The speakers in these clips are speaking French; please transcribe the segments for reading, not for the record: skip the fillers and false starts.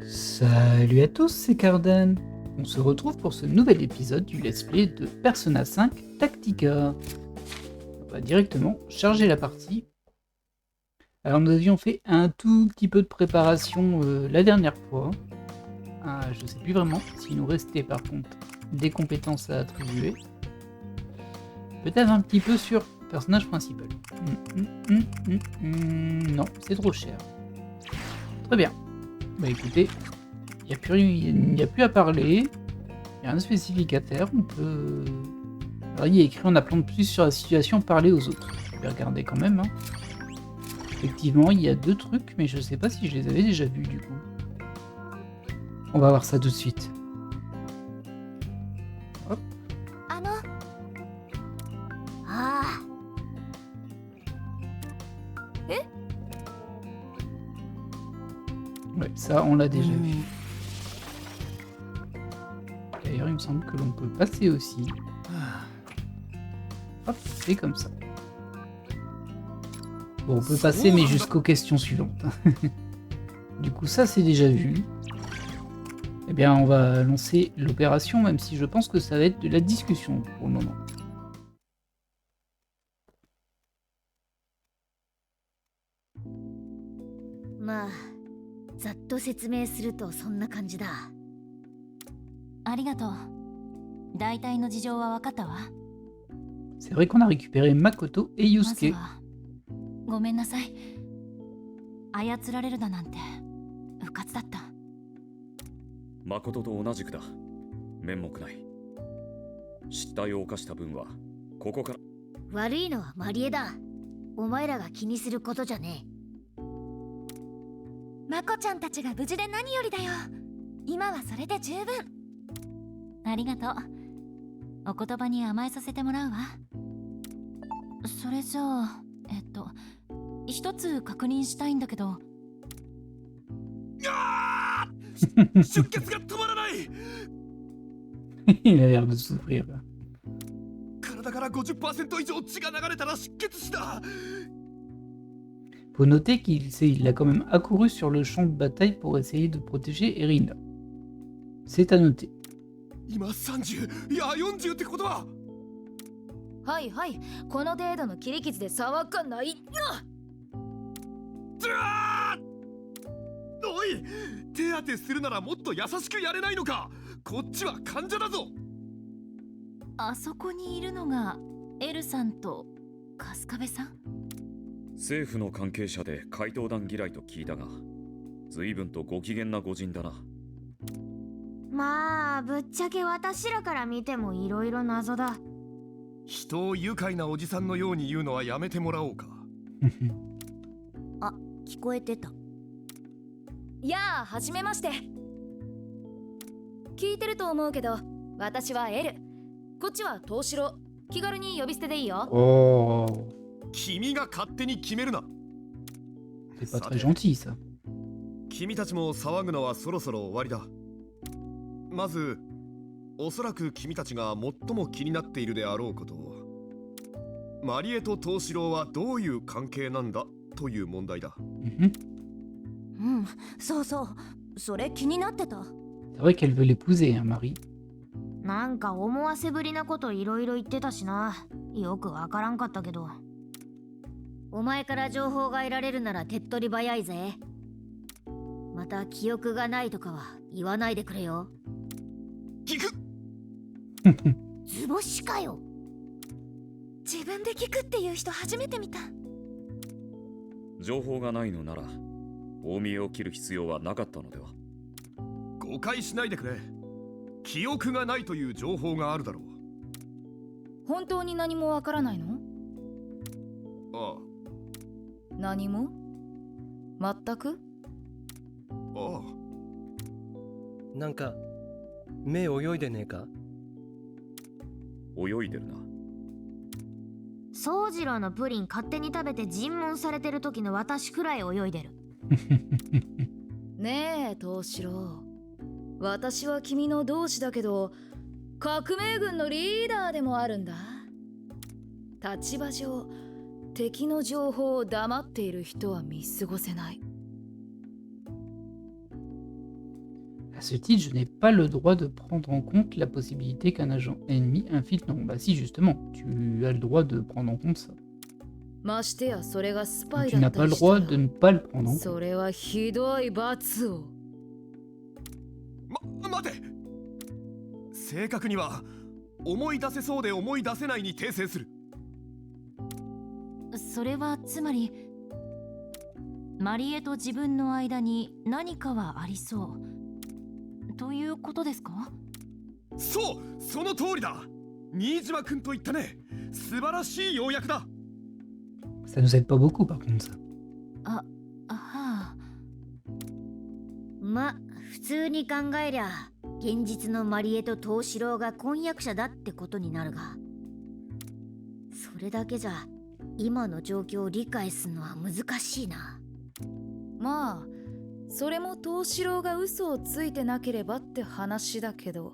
Salut à tous, c'est Cardan. On se retrouve pour ce nouvel épisode du let's play de Persona 5 Tactica. On va directement charger la partie. Alors nous avions fait un tout petit peu de préparation la dernière fois. Je sais plus vraiment s'il nous restait par contre des compétences à attribuer. Peut-être un petit peu sur le personnage principal. Non, c'est trop cher. Très bien. Bah écoutez, il n'y a plus à parler. Il n'y a rien de spécifique à faire. On peut... Alors, il y a écrit en appelant plus sur la situation, parler aux autres. Je vais regarder quand même. Effectivement, il y a 2 trucs, mais je sais pas si je les avais déjà vus du coup. On va voir ça tout de suite. Hop. Ouais, ça on l'a déjà vu. D'ailleurs, il me semble que l'on peut passer aussi. Hop, c'est comme ça. Bon, on peut passer, mais jusqu'aux questions suivantes. Du coup, ça c'est déjà vu. Eh bien, on va lancer l'opération, même si je pense que ça va être de la discussion pour le moment. C'est vrai qu'on a récupéré Makoto et Yusuke. Makoto と同じくだ。面目ない。失態を犯した分はここから。悪いのはマリエだ。お前らが気にすることじゃねえ。マコちゃんたちが無事で何よりだよ。今はそれで十分。ありがとう。お言葉に甘えさせてもらうわ。それじゃあ、一つ確認したいんだけど。出血が止まらない。Il a l'air de souffrir là. 体から 50% 以上血が流れたら失血死だ。Faut noter qu'il a quand même accouru sur le champ de bataille pour essayer de protéger Erina. C'est à noter. 今30、いや40ってことは。はいはい、この程度の切り傷で騒がないな。おい、手当てするならもっと優しくやれないのか。こっちは患者だぞ。あそこにいるのがエルさんと春日部さん。政府の関係者で怪盗団嫌いと聞いたが、随分とご機嫌な御仁だな。まあぶっちゃけ私らから見てもいろいろ謎だ。人を愉快なおじさんのように言うのはやめてもらおうか。あ、聞こえてた。やあ、はじめまして。聞いてると思うけど、私はエル。こっちは東四郎。気軽に呼び捨てでいいよ。Oh, 君が勝手に決めるな。c'est pas très gentil ça. 君たちも騒ぐのはそろそろ終わりだ。まず、おそらく君たちが最も気になっているであろうことを。マリエと東四郎はどういう関係なんだという問題だ。そうそう。それ気になってた。C'est vrai qu'elle veut l'épouser, hein, Marie. なんか思わせぶりなこといろいろ言ってたしな。よくわからんかったけど。お前から情報が得られるなら手っ取り早いぜ。また記憶がないとかは言わないでくれよ。聞く。図星かよ。自分で聞くっていう人初めて見た。情報がないのなら大見えを切る必要はなかったのでは。誤解しないでくれ。記憶がないという情報があるだろう。本当に何もわからないの？ああ。何も？全く？ああ。なんか目泳いでねえか？泳いでるな。宗次郎のプリン勝手に食べて尋問されてる時の私くらい泳いでる。ねえ、東四郎。私は君の同志だけど、革命軍のリーダーでもあるんだ。立場上、敵の情報を黙っている人は見過ごせない。À ce titre, je n'ai pas le droit de prendre en compte la possibilité qu'un agent ennemi infiltre. Non, bah si, justement, tu as le droit de prendre en compte ça. ましてやそれがスパ Donc, イ tu だ n'as った pas り le した droit ら de ne pas le prendre en compte. それはひどい罰を。待て。正確には思い出せそうで思い出せないに訂正する。それはつまりマリエと自分の間に何かはありそうということですか？そう、その通りだ。新島くんと言ったね。素晴らしい要約だ。 Ça nous aide pas beaucoup, par contre, ça. はあ。ま、普通に考えりゃ現実のマリエと藤四郎が婚約者だってことになるが、それだけじゃ今の状況を理解するのは難しいな。まあそれも藤四郎が嘘をついてなければって話だけど。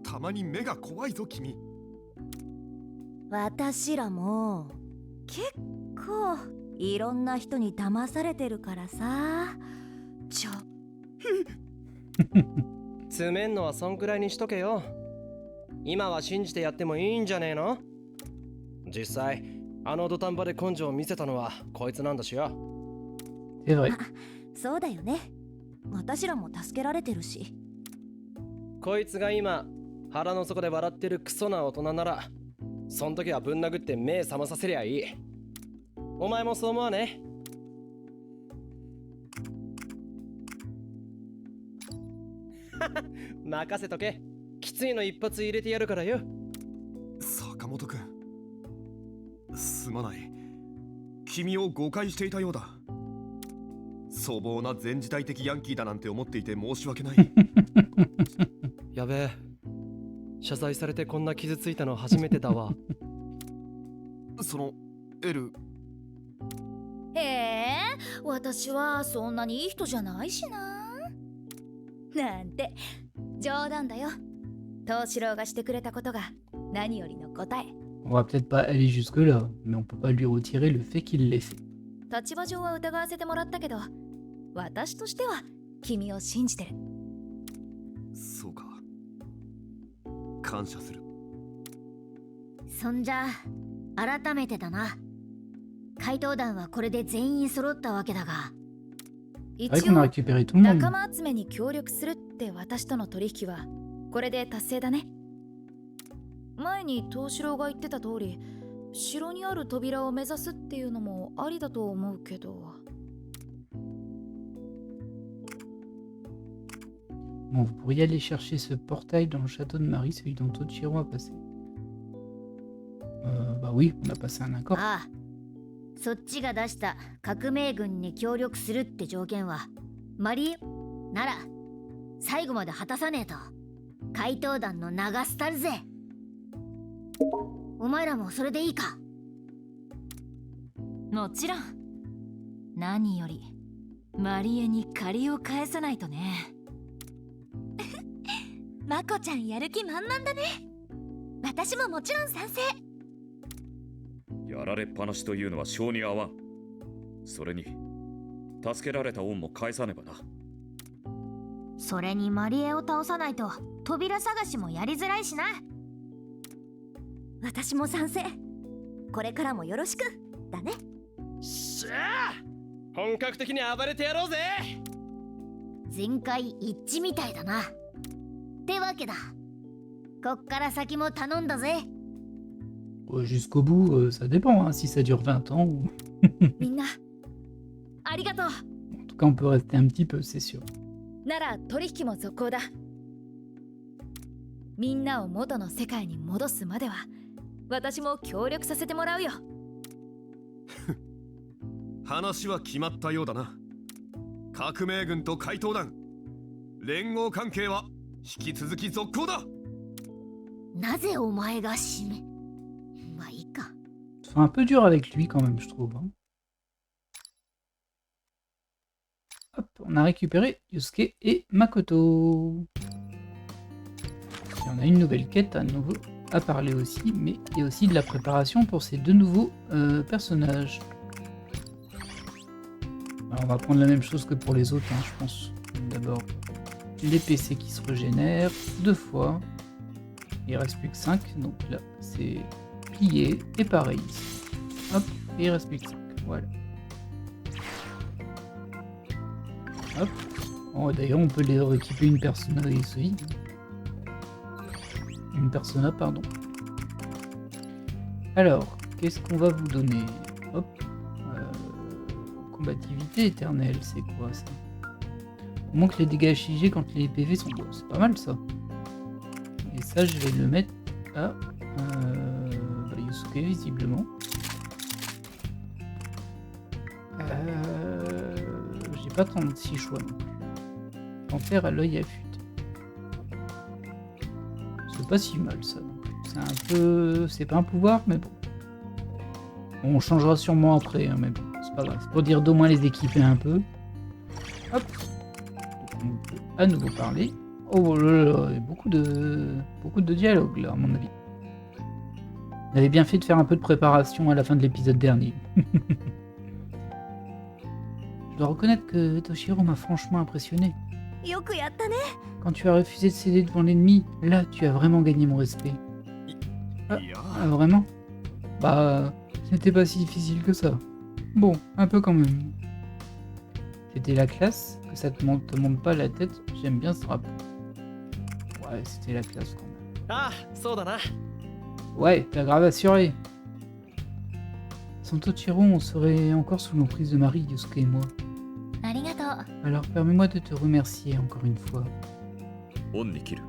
たまに目が怖いぞ君。私らも結構いろんな人に騙されてるからさ。詰めんのはそんくらいにしとけよ。今は信じてやってもいいんじゃねえの？実際あの土壇場で根性を見せたのはこいつなんだしよ。 C'est vrai. そうだよね。私らも助けられてるし。こいつが今腹の底で笑ってるクソな大人なら、そん時はぶん殴って目覚まさせりゃいい。お前もそう思わね？任せとけ。きついの一発入れてやるからよ。坂本くん、すまない。君を誤解していたようだ。粗暴な前時代的ヤンキーだなんて思っていて申し訳ない。やべえ。謝罪されてこんな傷ついたの初めてだわ。そのエル、へえ、私はそんなにいい人じゃないしな。なんて冗談だよ。藤四郎がしてくれたことが何よりの答え。 On va peut-être pas aller jusque-là, mais on peut pas lui retirer le fait qu'il l'ait fait. 立場上は疑わせてもらったけど、私としては君を信じてる。そうか。感謝する。そんじゃ改めてだな。怪盗団はこれで全員揃ったわけだが、 C'est vrai 一 qu'on a 応 récupéré tout le monde. 仲間集めに協力するって私との取引はこれで達成だね。前に藤四郎が言ってた通り、城にある扉を目指すっていうのもありだと思うけど。 Bon, vous pourriez aller chercher ce portail dans le château de Marie, celui dont Toshiro a passé. Bah oui, on a passé un accord. ああ、そっちが出した革命軍に協力するって条件はマリエなら最後まで果たさねえと怪盗団の長すたるぜ。お前らもそれでいいか？もちろん。何よりマリエに借りを返さないとね。まこちゃんやる気満々だね。私ももちろん賛成。やられっぱなしというのは性に合わん。それに助けられた恩も返さねばな。それにマリエを倒さないと扉探しもやりづらいしな。私も賛成。これからもよろしくだね。しゃあ、本格的に暴れてやろうぜ。全会一致みたいだな。ってわけだ。こっから先も頼んだぜ。Jusqu'au bout, ça dépend, hein, si ça dure 20 ans ou... みんなありがとう。 En tout cas, on peut rester un petit peu, c'est sûr. なら取引も続行だ。みんなを元の世界に戻すまでは私も協力させてもらうよ。話は決まったようだな。革命軍と怪盗団、連合関係は引き続き続行だ。なぜお前が死ぬ？まあいいか。Ils sont un peu durs avec lui quand même, je trouve. Hein. Hop, on a récupéré Yusuke et Makoto. Et on a une nouvelle quête à nouveau à parler aussi, mais il y a aussi de la préparation pour ces deux nouveaux personnages. Alors, on va prendre la même chose que pour les autres, hein, je pense. d'abord les PC qui se régénèrent 2 fois. Il reste plus que 5, donc là c'est plié et pareil ici. Hop, et il reste plus que 5, voilà. Hop. Oh, d'ailleurs on peut les rééquiper une persona aussi. Une persona, pardon. Alors, qu'est-ce qu'on va vous donner? Hop. Combativité éternelle, c'est quoi ça? Au moins que les dégâts figés quand les PV sont beaux, c'est pas mal ça. Et ça, je vais le mettre à Yusuke, visiblement. J'ai pas 36 choix non plus. Panthère à l'œil affûté. C'est pas si mal ça. C'est un peu... C'est pas un pouvoir, mais bon. On changera sûrement après, hein, mais bon, c'est pas grave. C'est pour dire d'au moins les équiper un peu. Hop. Donc, on peut à nouveau parler. Oh là là, il y a beaucoup de dialogue là, à mon avis. On avait bien fait de faire un peu de préparation à la fin de l'épisode dernier. Je dois reconnaître que Toshiro m'a franchement impressionné. よくやったね。 Quand tu as refusé de céder devant l'ennemi, là tu as vraiment gagné mon respect. いや Ah vraiment? Bah, c'était pas si difficile que ça. Bon, un peu quand même. C'était la classe, que ça te monte pas la tête, j'aime bien ce drapeau. Ouais, c'était la classe quand même. ああ、そうだな。 Ouais, t'as grave assuré. Sans Toshiro, on serait encore sous l'emprise de Marie, Yusuke et moi. ありがとう。 Alors permets-moi de te remercier encore une fois. 恩に切る。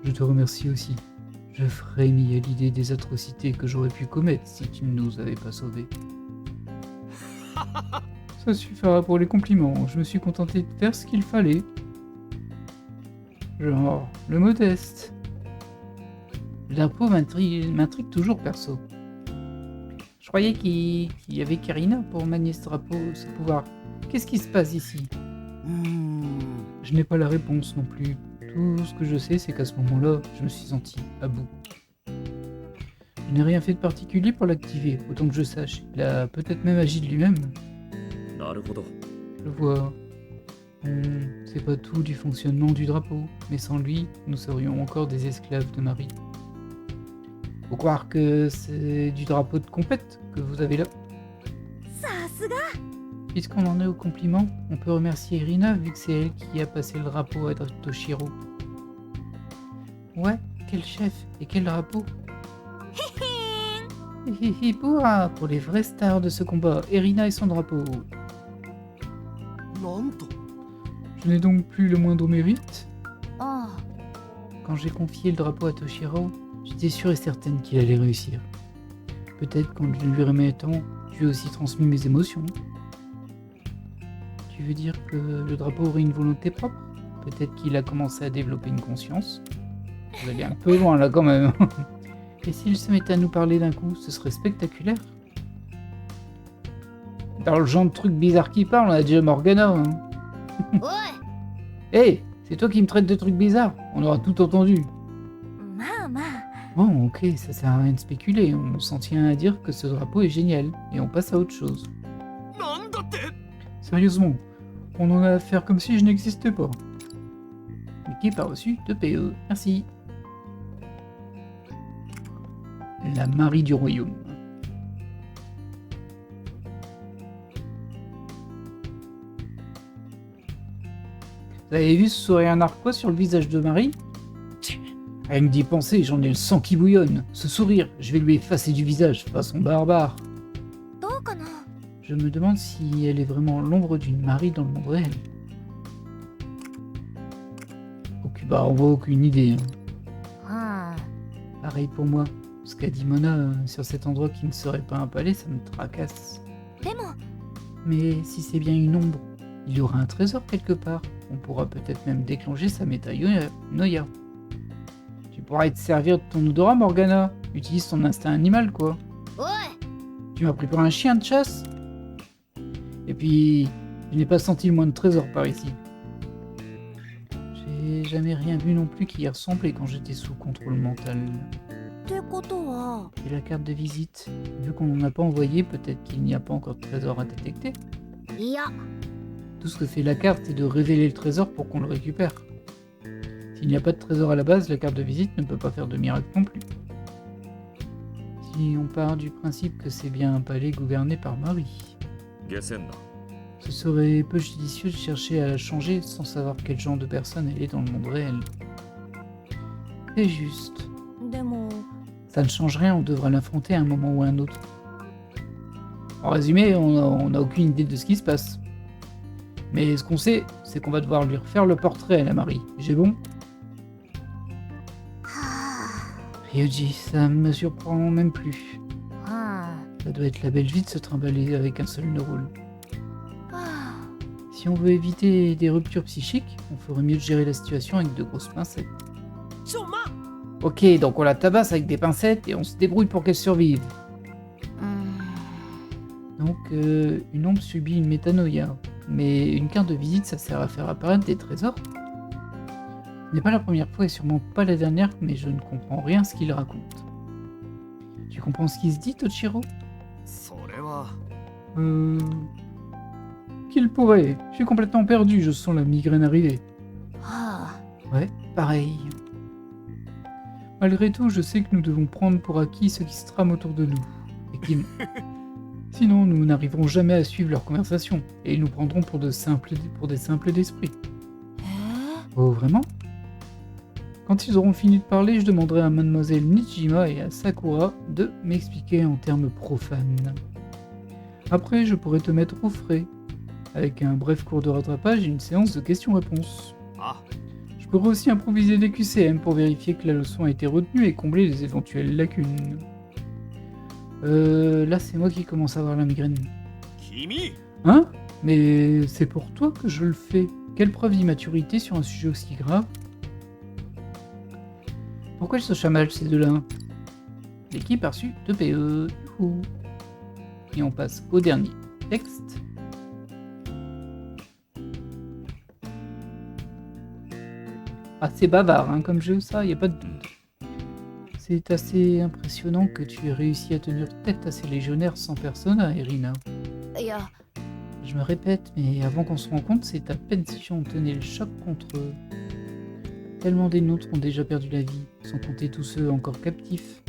Je te remercie aussi. Je frémis à l'idée des atrocités que j'aurais pu commettre si tu ne nous avais pas sauvés. Ça suffira pour les compliments, je me suis contenté de faire ce qu'il fallait. Genre, le modeste. Le drapeau m'intrigue toujours perso. Je croyais qu'il y avait Karina pour manier ce drapeau, ce pouvoir. Qu'est-ce qui se passe ici? Je n'ai pas la réponse non plus. Tout ce que je sais, c'est qu'à ce moment-là, je me suis senti à bout. Je n'ai rien fait de particulier pour l'activer, autant que je sache. Il a peut-être même agi de lui-même. なるほど。 Je vois. C'est pas tout du fonctionnement du drapeau, mais sans lui, nous serions encore des esclaves de Marie. Faut croire que c'est du drapeau de compète que vous avez là. さすが。 Puisqu'on en est au compliment, on peut remercier Irina vu que c'est elle qui a passé le drapeau à Toshiro. Ouais, quel chef et quel drapeau. Hihihi, pour les vrais stars de ce combat, Irina et son drapeau. なんと Je n'ai donc plus le moindre mérite. あ Quand j'ai confié le drapeau à Toshiro, j'étais sûre et certaine qu'il allait réussir. Peut-être qu'en lui remettant, tu lui as aussi transmis mes émotions. Tu veux dire que le drapeau aurait une volonté propre? Peut-être qu'il a commencé à développer une conscience. Vous allez un peu loin là quand même. Et s'il se mettait à nous parler d'un coup, ce serait spectaculaire. Dans le genre de truc bizarre qui parle, on a déjà Morgana. Hein. おい Hé, c'est toi qui me traites de trucs bizarres. On aura tout entendu. まあまあ。 Bon, ok, ça sert à rien de spéculer. On s'en tient à dire que ce drapeau est génial. Et on passe à autre chose. なんだって Sérieusement, on en a à faire comme si je n'existais pas. L'équipe a reçu 2 PE. Merci. La Marie du Royaume. Vous avez vu ce sourire narquois sur le visage de Marie? Rien que d'y penser, j'en ai le sang qui bouillonne. Ce sourire, je vais lui effacer du visage, façon barbare. どうかな。 Je me demande si elle est vraiment l'ombre d'une Marie dans le monde réel. Ok, bah on voit aucune idée. Hein. はあ Pareil pour moi. Ce qu'a dit Mona sur cet endroit qui ne serait pas un palais, ça me tracasse. でも Mais si c'est bien une ombre, il y aura un trésor quelque part. On pourra peut-être même déclencher sa méta-noia. Tu pourras te servir de ton odorat, Morgana. Utilise ton instinct animal, quoi. おい Tu m'as pris pour un chien de chasse? Et puis, je n'ai pas senti le moindre trésor par ici. J'ai jamais rien vu non plus qui y ressemblait quand j'étais sous contrôle mental. ってことは。 Et la carte de visite? Vu qu'on n'en a pas envoyé, peut-être qu'il n'y a pas encore de trésor à détecter. いや Tu Tout ce que fait la carte, c'est de révéler le trésor pour qu'on le récupère. S'il n'y a pas de trésor à la base, la carte de visite ne peut pas faire de miracle non plus. Si on part du principe que c'est bien un palais gouverné par Marie, 下船だ。 ce serait peu judicieux de chercher à la changer sans savoir quel genre de personne elle est dans le monde réel. C'est juste. でも Ça ne change rien, on devra l'affronter à un moment ou à un autre. En résumé, on n'a aucune idée de ce qui se passe. Mais ce qu'on sait, c'est qu'on va devoir lui refaire le portrait à la Marie. J'ai bon? Ryuji, ça me surprend même plus. Ça doit être la belle vie de se trimballer avec un seul neurone. Si on veut éviter des ruptures psychiques, on ferait mieux de gérer la situation avec de grosses pincettes. Ok, donc on la tabasse avec des pincettes et on se débrouille pour qu'elle survive. Donc, une ombre subit une métanoïa. Mais une carte de visite, ça sert à faire apparaître des trésors. Ce n'est pas la première fois et sûrement pas la dernière, mais je ne comprends rien à ce qu'il raconte. Tu comprends ce qui se dit, Toshiro? それは Qu'il pourrait. Je suis complètement perdu, je sens la migraine arriver. Ouais, pareil. Malgré tout, je sais que nous devons prendre pour acquis ce qui se trame autour de nous. Effectivement. Sinon, nous n'arriverons jamais à suivre leur conversation, et ils nous prendront pour des simples d'esprit. Oh, vraiment? Quand ils auront fini de parler, je demanderai à Mademoiselle Nijima et à Sakura de m'expliquer en termes profanes. Après, je pourrai te mettre au frais, avec un bref cours de rattrapage et une séance de questions-réponses. Ah. Je pourrais aussi improviser des QCM pour vérifier que la leçon a été retenue et combler les éventuelles lacunes. Là c'est moi qui commence à avoir la migraine. 君 Hein? Mais c'est pour toi que je le fais. Quelle preuve d'immaturité sur un sujet aussi grave? Pourquoi ils se chamalent ces deux-là? L'équipe a reçu 2 PE. Youhou. Et on passe au dernier texte. Assez bavard hein, comme jeu, ça, y a pas de doute. C'est assez impressionnant que tu aies réussi à tenir tête à ces légionnaires sans persona, Irina. いや Je me répète, mais avant qu'on se rende compte, c'est à peine si on tenait le choc contre eux. Tellement des nôtres ont déjà perdu la vie, sans compter tous ceux encore captifs.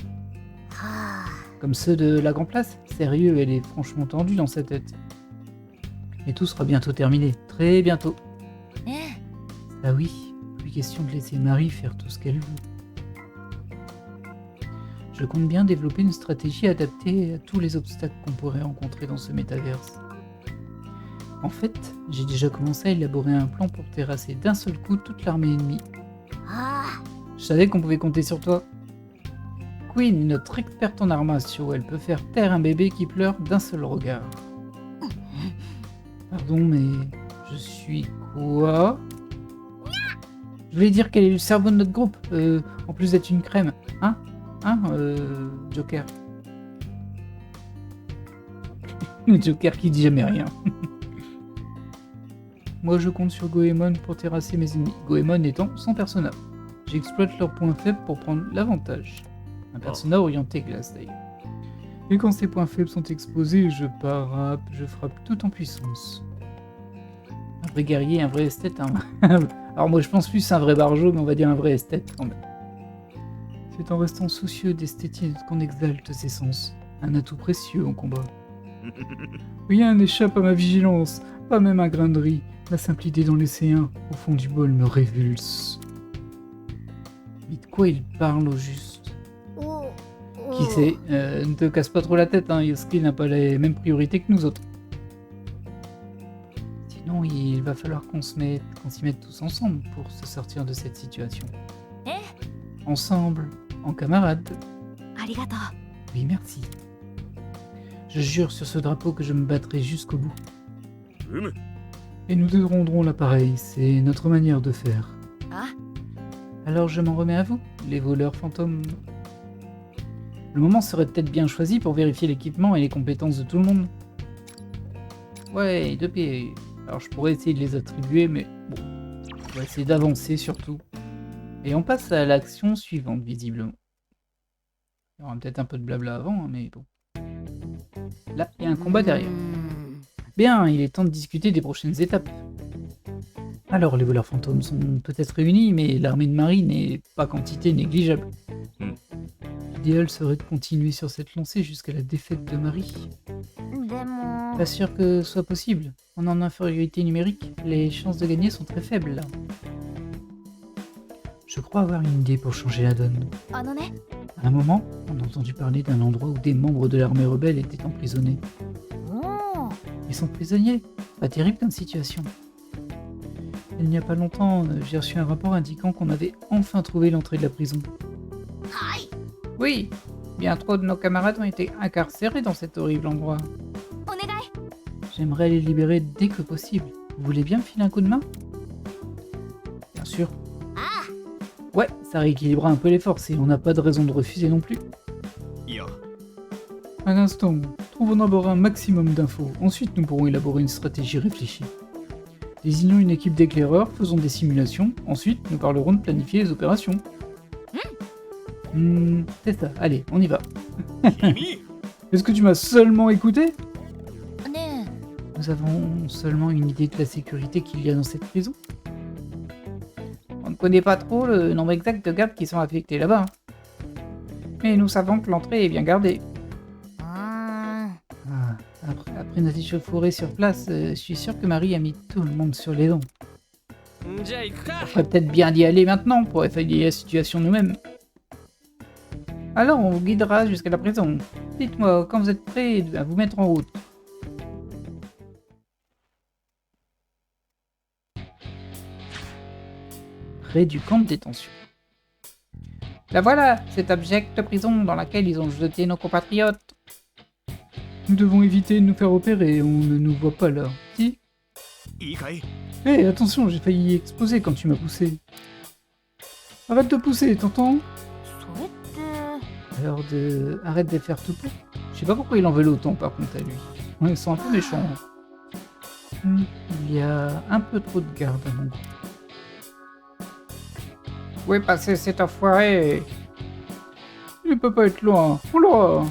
Comme ceux de la Grand Place. Sérieux, elle est franchement tendue dans sa tête. Et tout sera bientôt terminé, très bientôt. Ah oui, plus question de laisser Marie faire tout ce qu'elle veut. Je compte bien développer une stratégie adaptée à tous les obstacles qu'on pourrait rencontrer dans ce métaverse. En fait, j'ai déjà commencé à élaborer un plan pour terrasser d'un seul coup toute l'armée ennemie. Je savais qu'on pouvait compter sur toi. Queen, notre experte en arts martiaux, elle peut faire taire un bébé qui pleure d'un seul regard. Pardon, mais je suis quoi? Je voulais dire quel est le cerveau de notre groupe, en plus d'être une crème. Hein, Joker. Joker qui dit jamais rien. Moi je compte sur Goemon pour terrasser mes ennemis, Goemon étant son persona. J'exploite leurs points faibles pour prendre l'avantage. Un persona orienté glace d'ailleurs. Et quand ces points faibles sont exposés, je frappe tout en puissance. Un vrai guerrier, un vrai esthète. Alors moi je pense plus à un vrai barjo, mais on va dire un vrai esthète quand même. C'est en restant soucieux d'esthétique qu'on exalte ses sens. Un atout précieux en combat. Rien n'échappe à ma vigilance, pas même un grain de riz. La simple idée d'en laisser un au fond du bol me révulse. Mais de quoi il parle au juste? Qui sait? Ne te casse pas trop la tête, hein, Yosuke n'a pas les mêmes priorités que nous autres. Sinon, il va falloir qu'on s'y mette tous ensemble pour se sortir de cette situation. Ensemble, en camarades. ありがとう。 Oui, merci. Je jure sur ce drapeau que je me battrai jusqu'au bout. うむ。 Et nous deux rendrons l'appareil, c'est notre manière de faire. Ah. Alors je m'en remets à vous, les voleurs fantômes. Le moment serait peut-être bien choisi pour vérifier l'équipement et les compétences de tout le monde. Ouais, 2 pieds. Alors je pourrais essayer de les attribuer, mais bon, on va essayer d'avancer surtout. Et on passe à l'action suivante, visiblement. Il y aura peut-être un peu de blabla avant, hein, mais bon. Là, il y a un combat derrière. Bien, il est temps de discuter des prochaines étapes. Alors, les voleurs fantômes sont peut-être réunis, mais l'armée de Marie n'est pas quantité négligeable. L'idéal serait de continuer sur cette lancée jusqu'à la défaite de Marie. でも Pas sûr que ce soit possible. En infériorité numérique, les chances de gagner sont très faibles là. Je crois avoir une idée pour changer la donne. あのね À un moment, on a entendu parler d'un endroit où des membres de l'armée rebelle étaient emprisonnés. おー Ils sont prisonniers. Pas terrible comme situation. Il n'y a pas longtemps, j'ai reçu un rapport indiquant qu'on avait enfin trouvé l'entrée de la prison. Oui, bien trop de nos camarades ont été incarcérés dans cet horrible endroit. お願い J'aimerais les libérer dès que possible. Vous voulez bien me filer un coup de main? Bien sûr. Ouais, ça rééquilibrera un peu les forces et on n'a pas de raison de refuser non plus. いや Un instant, trouvons d'abord un maximum d'infos. Ensuite, nous pourrons élaborer une stratégie réfléchie. Désignons une équipe d'éclaireurs, faisons des simulations. Ensuite, nous parlerons de planifier les opérations. C'est ça, allez, on y va. 君 Est-ce que tu m'as seulement écouté? ね Nous avons seulement une idée de la sécurité qu'il y a dans cette prison. On ne connaît pas trop le nombre exact de gardes qui sont affectés là-bas. Mais nous savons que l'entrée est bien gardée. あ Ah, après notre échauffourée sur place, je suis sûr que Marie a mis tout le monde sur les dents. じゃあ行くか On ferait peut-être bien d'y aller maintenant pour évaluer la situation nous-mêmes. Alors, on vous guidera jusqu'à la prison. Dites-moi quand vous êtes prêts à vous mettre en route. Près du camp de détention. La voilà, cette abjecte prison dans laquelle ils ont jeté nos compatriotes. Nous devons éviter de nous faire opérer, on ne nous voit pas là. Si? いいかい Hé, attention, j'ai failli exploser quand tu m'as poussé. Arrête de pousser, t'entends? それって Alors arrête de faire tout pour. Je sais pas pourquoi il en veut autant par contre à lui. Ouais, ils sont un peu méchants. Il y a un peu trop de gardes à mon goût. Où est passé cet enfoiré? Il peut pas être loin. Oula!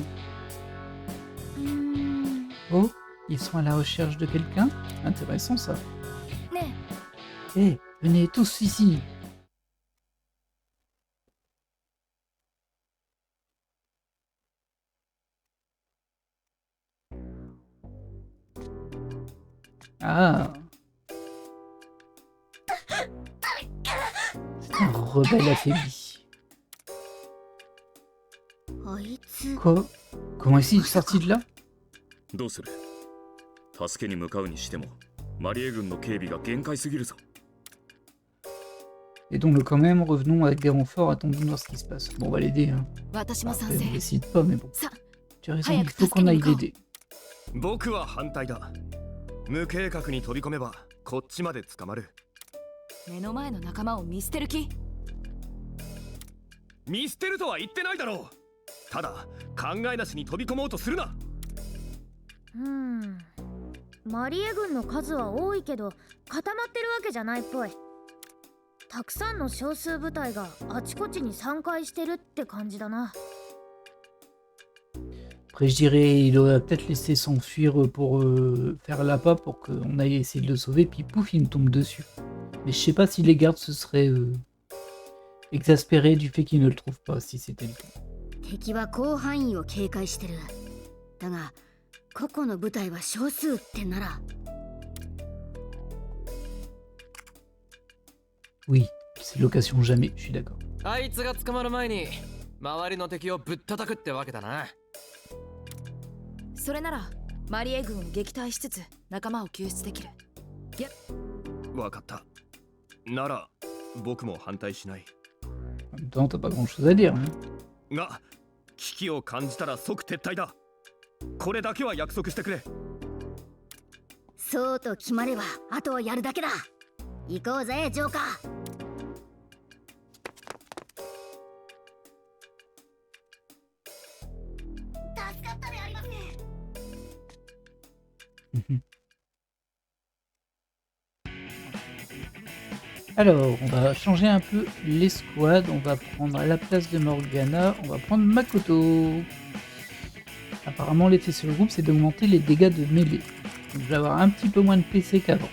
Oh, ils sont à la recherche de quelqu'un? Intéressant ça. ね Hé, venez tous ici. Ah. C'est un rebelle affaibli. あいつ Quoi? Comment est-il sorti de là? どうする助けに向かうにしてもマリエ軍の警備が限界すぎるぞ。 Aidons-le quand même, revenons avec des renforts, attendons de voir ce qui se passe. Bon, on va l'aider, hein. 私も賛 Elle 成 ne décide pas, mais bon. さ Tu as raison, il faut qu'on aille l'aider. 僕は反対だ無計画に飛び込めばこっちまで捕まる目の前の仲間を見捨てる気見捨てるとは言ってないだろうただ考えなしに飛び込もうとするなマリエ軍の数は多いけど固まってるわけじゃないっぽい。たくさんの少数部隊があちこちに散開してるって感じだな。 Après, je dirais, il aurait peut-être laissé s'enfuir pour faire l'appât pour qu'on aille essayer de le sauver, puis pouf, il nous tombe dessus. Mais je sais pas si les gardes se seraient exaspérés du fait qu'ils ne le trouvent pas, si c'était le cas. 敵は広範囲を警戒してる。だが個々の部隊は少数ってなら。 Oui, c'est l'occasion jamais, je suis d'accord. あいつが捕まる前に周りの敵をぶったたくってわけだな。それならマリエ軍を撃退しつつ仲間を救出できる。わかったなら僕も反対しない En même temps, t'as pas grand-chose à dire, hein. が危機を感じたら即撤退だこれだけは約束してくれそうと決まればあとはやるだけだ。行こうぜジョーカー。 Alors, on va changer un peu l'escouade, on va prendre à la place de Morgana, on va prendre Makoto. Apparemment l'effet sur le groupe c'est d'augmenter les dégâts de mêlée. Donc je vais avoir un petit peu moins de PC qu'avant.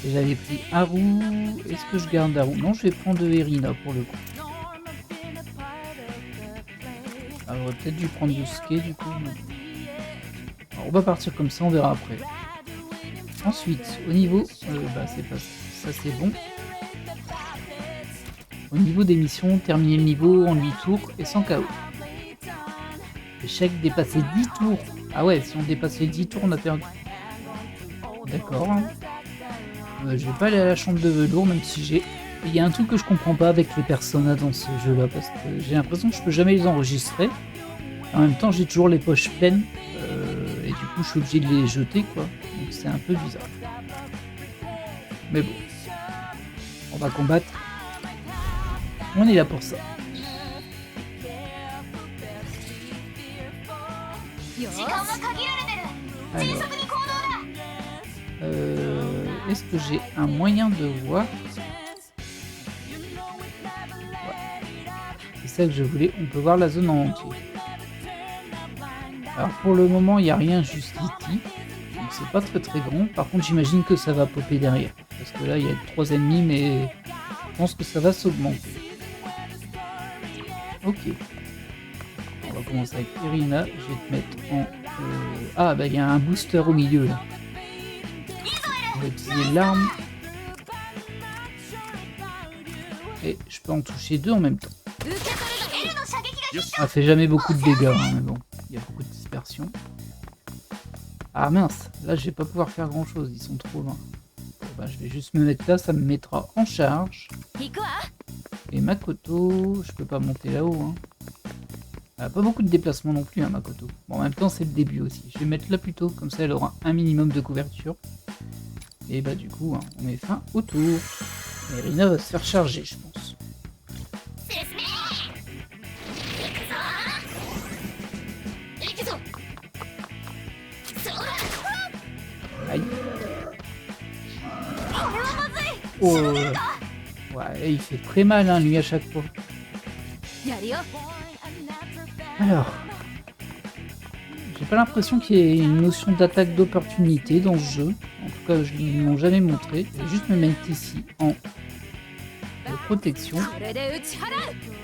Et j'avais pris Haru. Est-ce que je garde Haru? Non, je vais prendre Erina pour le coup. Alors, j'aurais peut-être dû prendre Yusuke du coup. Mais... Alors, on va partir comme ça, on verra après. Ensuite, au niveau... c'est pas ça, c'est bon. Au niveau des missions, terminer le niveau en 8 tours et sans KO. Échec dépasser 10 tours. Ah ouais, si on dépasse les 10 tours, on a perdu. D'accord. Je vais pas aller à la chambre de velours, même si j'ai... Il y a un truc que je comprends pas avec les personnages dans ce jeu-là, parce que j'ai l'impression que je peux jamais les enregistrer. En même temps, j'ai toujours les poches pleines, et du coup, je suis obligé de les jeter, quoi. Donc c'est un peu bizarre. Mais bon. On va combattre. On est là pour ça. Alors, est-ce que j'ai un moyen de voir? Ouais. C'est ça que je voulais. On peut voir la zone en entier. Alors pour le moment, il n'y a rien juste ici. Donc c'est pas très grand. Par contre, j'imagine que ça va popper derrière. Parce que là, il y a 3 ennemis, mais je pense que ça va s'augmenter. Ok. On va commencer avec Erina. Je vais te mettre en... Ah, bah il y a un booster au milieu là. On va utiliser l'arme. Et je peux en toucher 2 en même temps. Ça fait jamais beaucoup de dégâts, hein, mais bon, il y a beaucoup de dispersion. Ah mince, là je vais pas pouvoir faire grand chose, ils sont trop loin. Bon, bah, je vais juste me mettre là, ça me mettra en charge. Et Makoto, je peux pas monter là-haut. Hein. Elle a pas beaucoup de déplacement non plus, hein, Makoto. Bon, en même temps, c'est le début aussi. Je vais mettre là plutôt, comme ça elle aura un minimum de couverture. Et bah du coup, hein, on met fin au tour. Et Rina va se faire charger, je pense. Aïe. Oh. Ouais, il fait très mal, hein, lui, à chaque fois. Alors, j'ai pas l'impression qu'il y ait une notion d'attaque d'opportunité dans ce jeu. En tout cas, je ne m'ont jamais montré. Je vais juste me mettre ici en protection.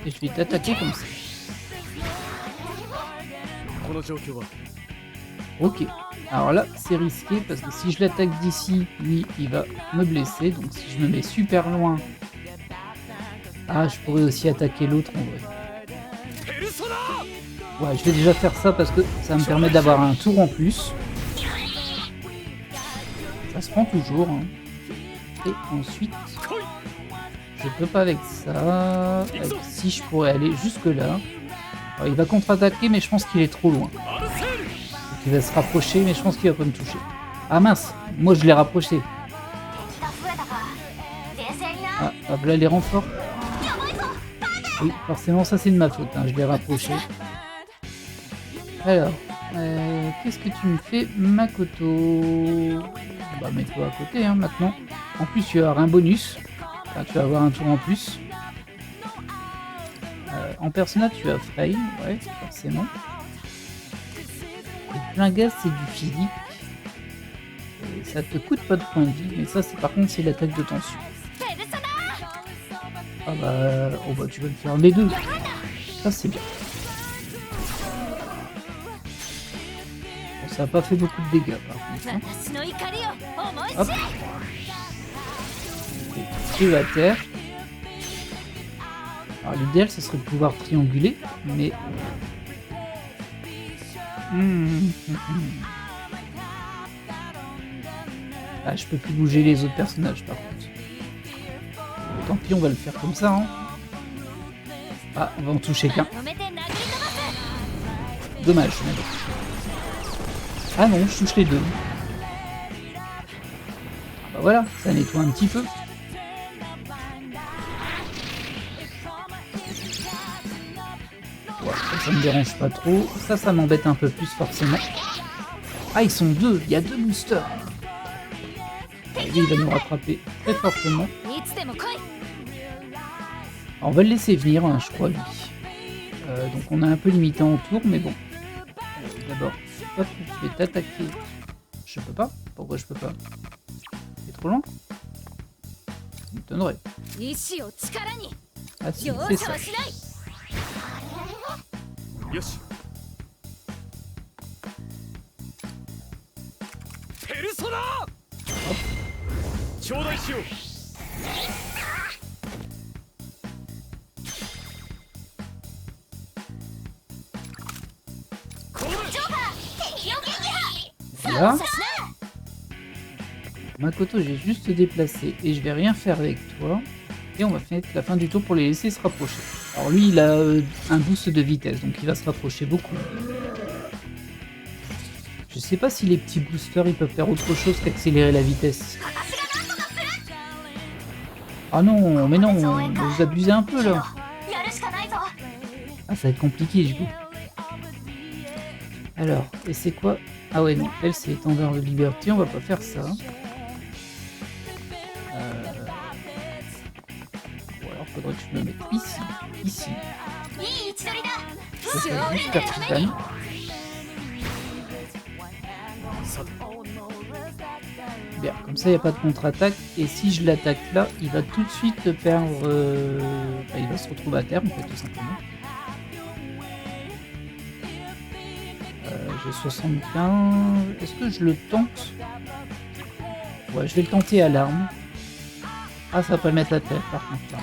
Et je vais t'attaquer comme ça. Ok. Alors là, c'est risqué parce que si je l'attaque d'ici, lui, il va me blesser. Donc si je me mets super loin... Ah, je pourrais aussi attaquer l'autre en vrai. Ouais, je vais déjà faire ça parce que ça me permet d'avoir un tour en plus. Ça se prend toujours. Hein. Et ensuite, je peux pas avec ça. Avec si je pourrais aller jusque là. Alors, il va contre-attaquer, mais je pense qu'il est trop loin. Donc, il va se rapprocher, mais je pense qu'il va pas me toucher. Ah mince, moi je l'ai rapproché. Ah, hop là les renforts. Oui, forcément ça c'est de ma faute, hein, je l'ai rapproché. Alors, qu'est-ce que tu me fais, Makoto? Bah mets-toi à côté hein, maintenant. En plus tu vas avoir un bonus. Enfin, tu vas avoir un tour en plus. En personnage tu as Frey, ouais, forcément. Et plein gaz c'est du physique. Et ça te coûte pas de points de vie, mais ça c'est par contre c'est l'attaque de tension. Ah bah, oh bah tu vas le faire les deux. Ça c'est bien. Bon, ça a pas fait beaucoup de dégâts par contre. Hein. Hop. Et tu vas à terre. Alors l'idéal ce serait de pouvoir trianguler, mais... Ah, je peux plus bouger les autres personnages par contre. Tant pis, on va le faire comme ça. Hein. Ah, on va en toucher qu'un. Dommage. Mais bon. Ah non, je touche les deux. Bah voilà, ça nettoie un petit peu. Ouais, ça me dérange pas trop. Ça m'embête un peu plus forcément. Ah, ils sont deux. Il y a deux boosters. Et lui, il va nous rattraper très fortement. Alors, on va le laisser venir, hein, je crois, lui. Donc on a un peu limité en tour, mais bon. D'abord, hop, je vais t'attaquer. Je peux pas? Pourquoi je peux pas? C'est trop long? m'étonnerait. 意志を力に Ah si, 容 c'est 赦 ça. はしない。よしペルソナ頂戴しようLà. Makoto, j'ai juste te déplacé et je vais rien faire avec toi. Et on va faire la fin du tour pour les laisser se rapprocher. Alors lui, il a un boost de vitesse, donc il va se rapprocher beaucoup. Je sais pas si les petits boosters, ils peuvent faire autre chose qu'accélérer la vitesse. Ah non, mais non, vous abusez un peu là. Ah, ça va être compliqué, je vous. Alors, et c'est quoi? Ah ouais, non, elle c'est étendard de liberté, on va pas faire ça. Ou alors faudrait que je me mette ici, ici. Ça fait juste vertical. Bien, comme ça il n'y a pas de contre-attaque. Et si je l'attaque là, il va tout de suite perdre... Enfin, il va se retrouver à terre en fait, tout simplement. J'ai 75... Est-ce que je le tente? Ouais, je vais le tenter à l'arme. Ah, ça va pas le mettre à terre par contre là.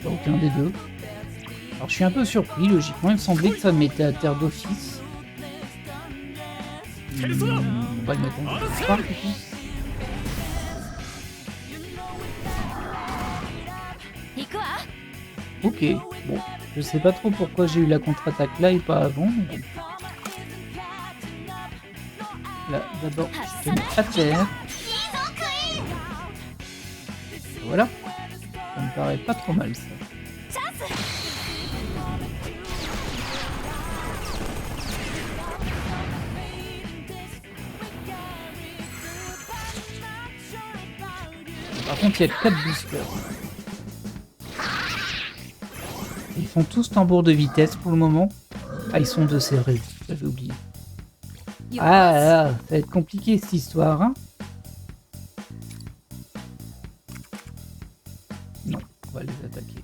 Aucun des deux. Alors je suis un peu surpris, logiquement, il me semblait que ça me mettait à terre d'office. On va le mettre en dessous, du coup. Ok, bon, je sais pas trop pourquoi j'ai eu la contre-attaque là et pas avant. Mais bon. Là, d'abord, je te mets à terre. Voilà, ça me paraît pas trop mal ça. Par contre, il y a 4 boosters. Ils font tous tambour de vitesse pour le moment. Ah, ils sont deux serrés, j'avais oublié. Ah là, ça va être compliqué cette histoire, hein. Non, on va les attaquer.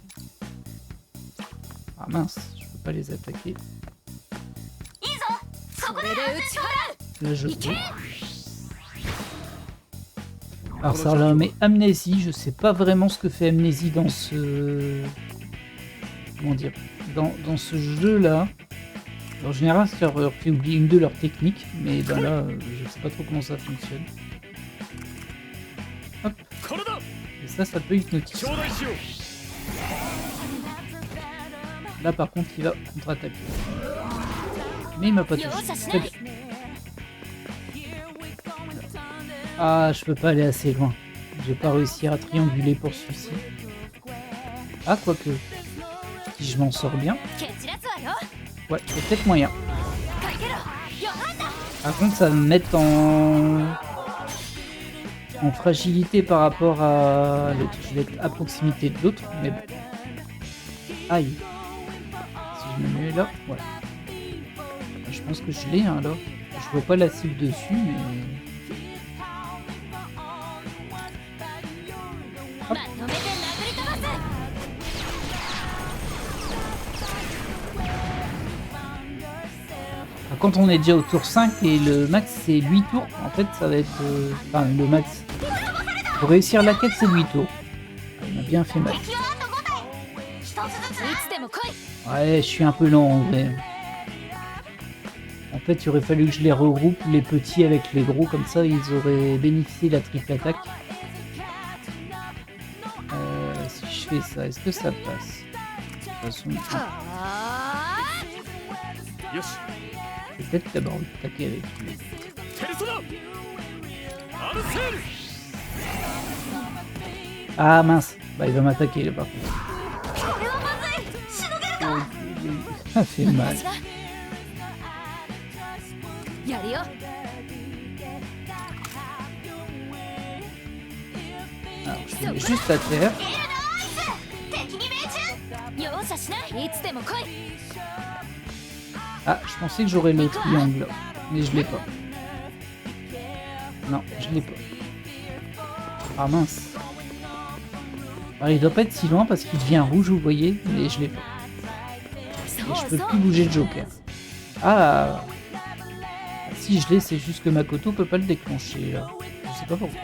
Ah mince, je peux pas les attaquer. Là, je peux. Alors ça leur met amnésie, je sais pas vraiment ce que fait amnésie dans ce... Comment dire, dans ce jeu là. En général ça leur fait oublier une de leurs techniques, mais ben là je sais pas trop comment ça fonctionne. Hop. Et ça peut hypnotiser. Là par contre il va contre-attaquer. Mais il m'a pas touché. Très bien. Ah, je peux pas aller assez loin. J'ai pas réussi à trianguler pour celui-ci. Ah, quoique. Si je m'en sors bien. Ouais, il y a peut-être moyen. Par contre, ça va me mettre en fragilité par rapport à l'autre. Je vais être à proximité de l'autre, mais bon. Aïe. Si je me mets là, voilà. Je pense que je l'ai, hein, là. Je vois pas la cible dessus, mais... Hop. Quand on est déjà au tour 5 et le max c'est 8 tours, en fait ça va être... Enfin le max. Pour réussir la quête c'est 8 tours. On a bien fait mal. Ouais, je suis un peu lent en vrai. En fait il aurait fallu que je les regroupe, les petits avec les gros, comme ça ils auraient bénéficié de la triple attaque. Si je fais ça, est-ce que ça passe? De toute façon... Peut-être d'abord attaquer avec lui. Ah mince, bah il va m'attaquer là par contre. Ça fait mal. Alors je mets juste à terre. Ah, je pensais que j'aurais le triangle là, mais je l'ai pas. Non, je l'ai pas. Ah mince. Alors, il doit pas être si loin parce qu'il devient rouge, vous voyez, mais je l'ai pas. Et je peux plus bouger le Joker. Ah, si je l'ai, c'est juste que Makoto peut pas le déclencher là. Je sais pas pourquoi.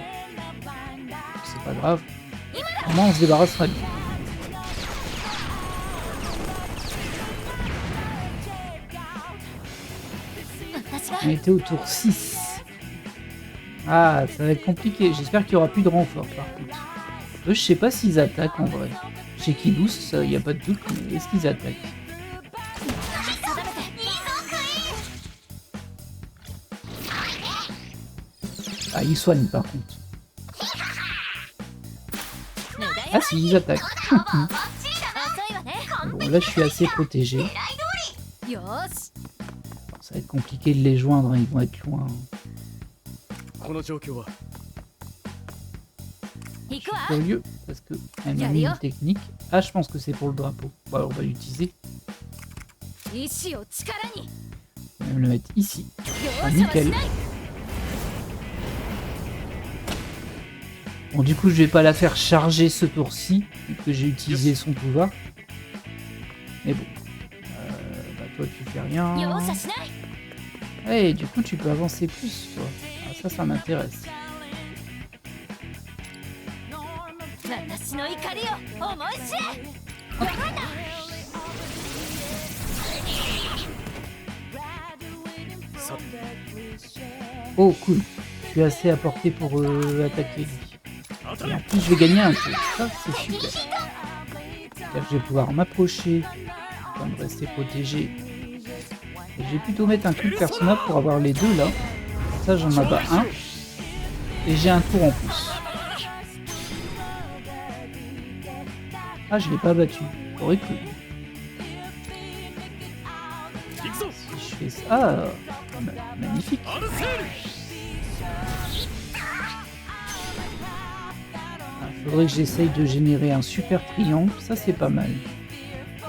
C'est pas grave. Comment on se débarrassera de lui. On était au tour 6. Ah, ça va être compliqué. J'espère qu'il y aura plus de renfort par contre. Eux, je sais pas s'ils attaquent en vrai. Chez Kibous, il n'y a pas de doute, mais est-ce qu'ils attaquent? Ah, ils soignent par contre. Ah si, ils attaquent. Bon, là je suis assez protégé. Ça va être compliqué de les joindre, hein, ils vont être loin. Je suis curieux, parce que elle m'a mis une technique. Ah, je pense que c'est pour le drapeau. Bon, alors on va l'utiliser. On va même le mettre ici. Ah, nickel. Bon, du coup, je vais pas la faire charger ce tour-ci, vu que j'ai utilisé son pouvoir. Mais bon. Bah, toi, tu fais rien. Et du coup, tu peux avancer plus, toi. Ah, ça m'intéresse. Oh, cool. Je suis assez à portée pour attaquer lui. Et en plus, je vais gagner un peu. Ça, c'est super. C'est-à-dire que je vais pouvoir m'approcher, pour me rester protégé. Et je vais plutôt mettre un coup de personnage pour avoir les deux là. Ça, j'en abats un. Et j'ai un tour en plus. Ah, je l'ai pas battu. J'aurais cru. Si je fais ça... Ah, magnifique. Faudrait que j'essaye de générer un super triangle. Ça, c'est pas mal.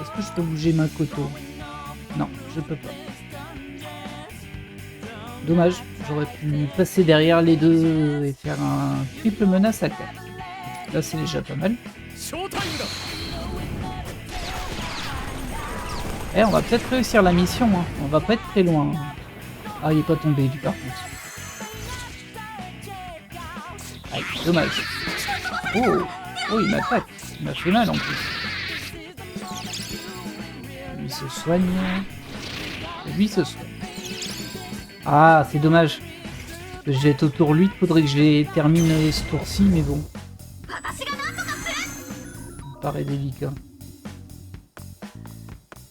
Est-ce que je peux bouger Makoto? Non, je peux pas. Dommage. J'aurais pu passer derrière les deux et faire un triple menace à 4. Là, c'est déjà pas mal. Eh, on va peut-être réussir la mission. Hein. On va pas être très loin. Ah, il est pas tombé, lui, par contre. Aïe, dommage. Oh, il m'attaque. Il m'a fait mal en plus. Lui se soigne. Lui se soigne. Ah, c'est dommage. Je vais être autour de lui. Il faudrait que je les termine ce tour-ci, mais bon. Ça me paraît délicat.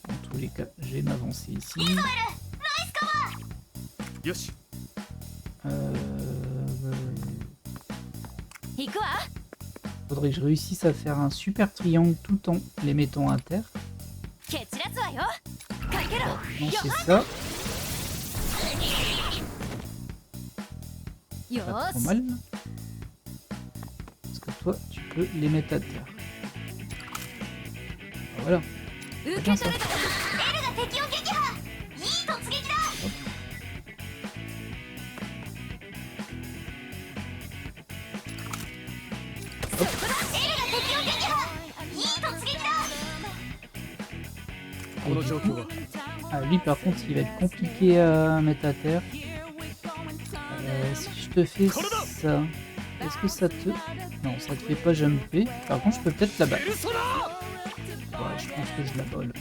Dans tous les cas, je vais m'avancer ici. Faudrait que je réussisse à faire un super triangle tout en les mettant à terre. Non, c'est ça. Pas trop mal. Parce que toi, tu peux les mettre à terre. Voilà. C'est bien ça. Hop. Hop. Et du coup, lui par contre il va être compliqué à mettre à terre. Si je te fais ça, est-ce que ça te... Non, ça te fait pas jumper. Par contre je peux peut-être la battre. Ouais, je pense que je la vole.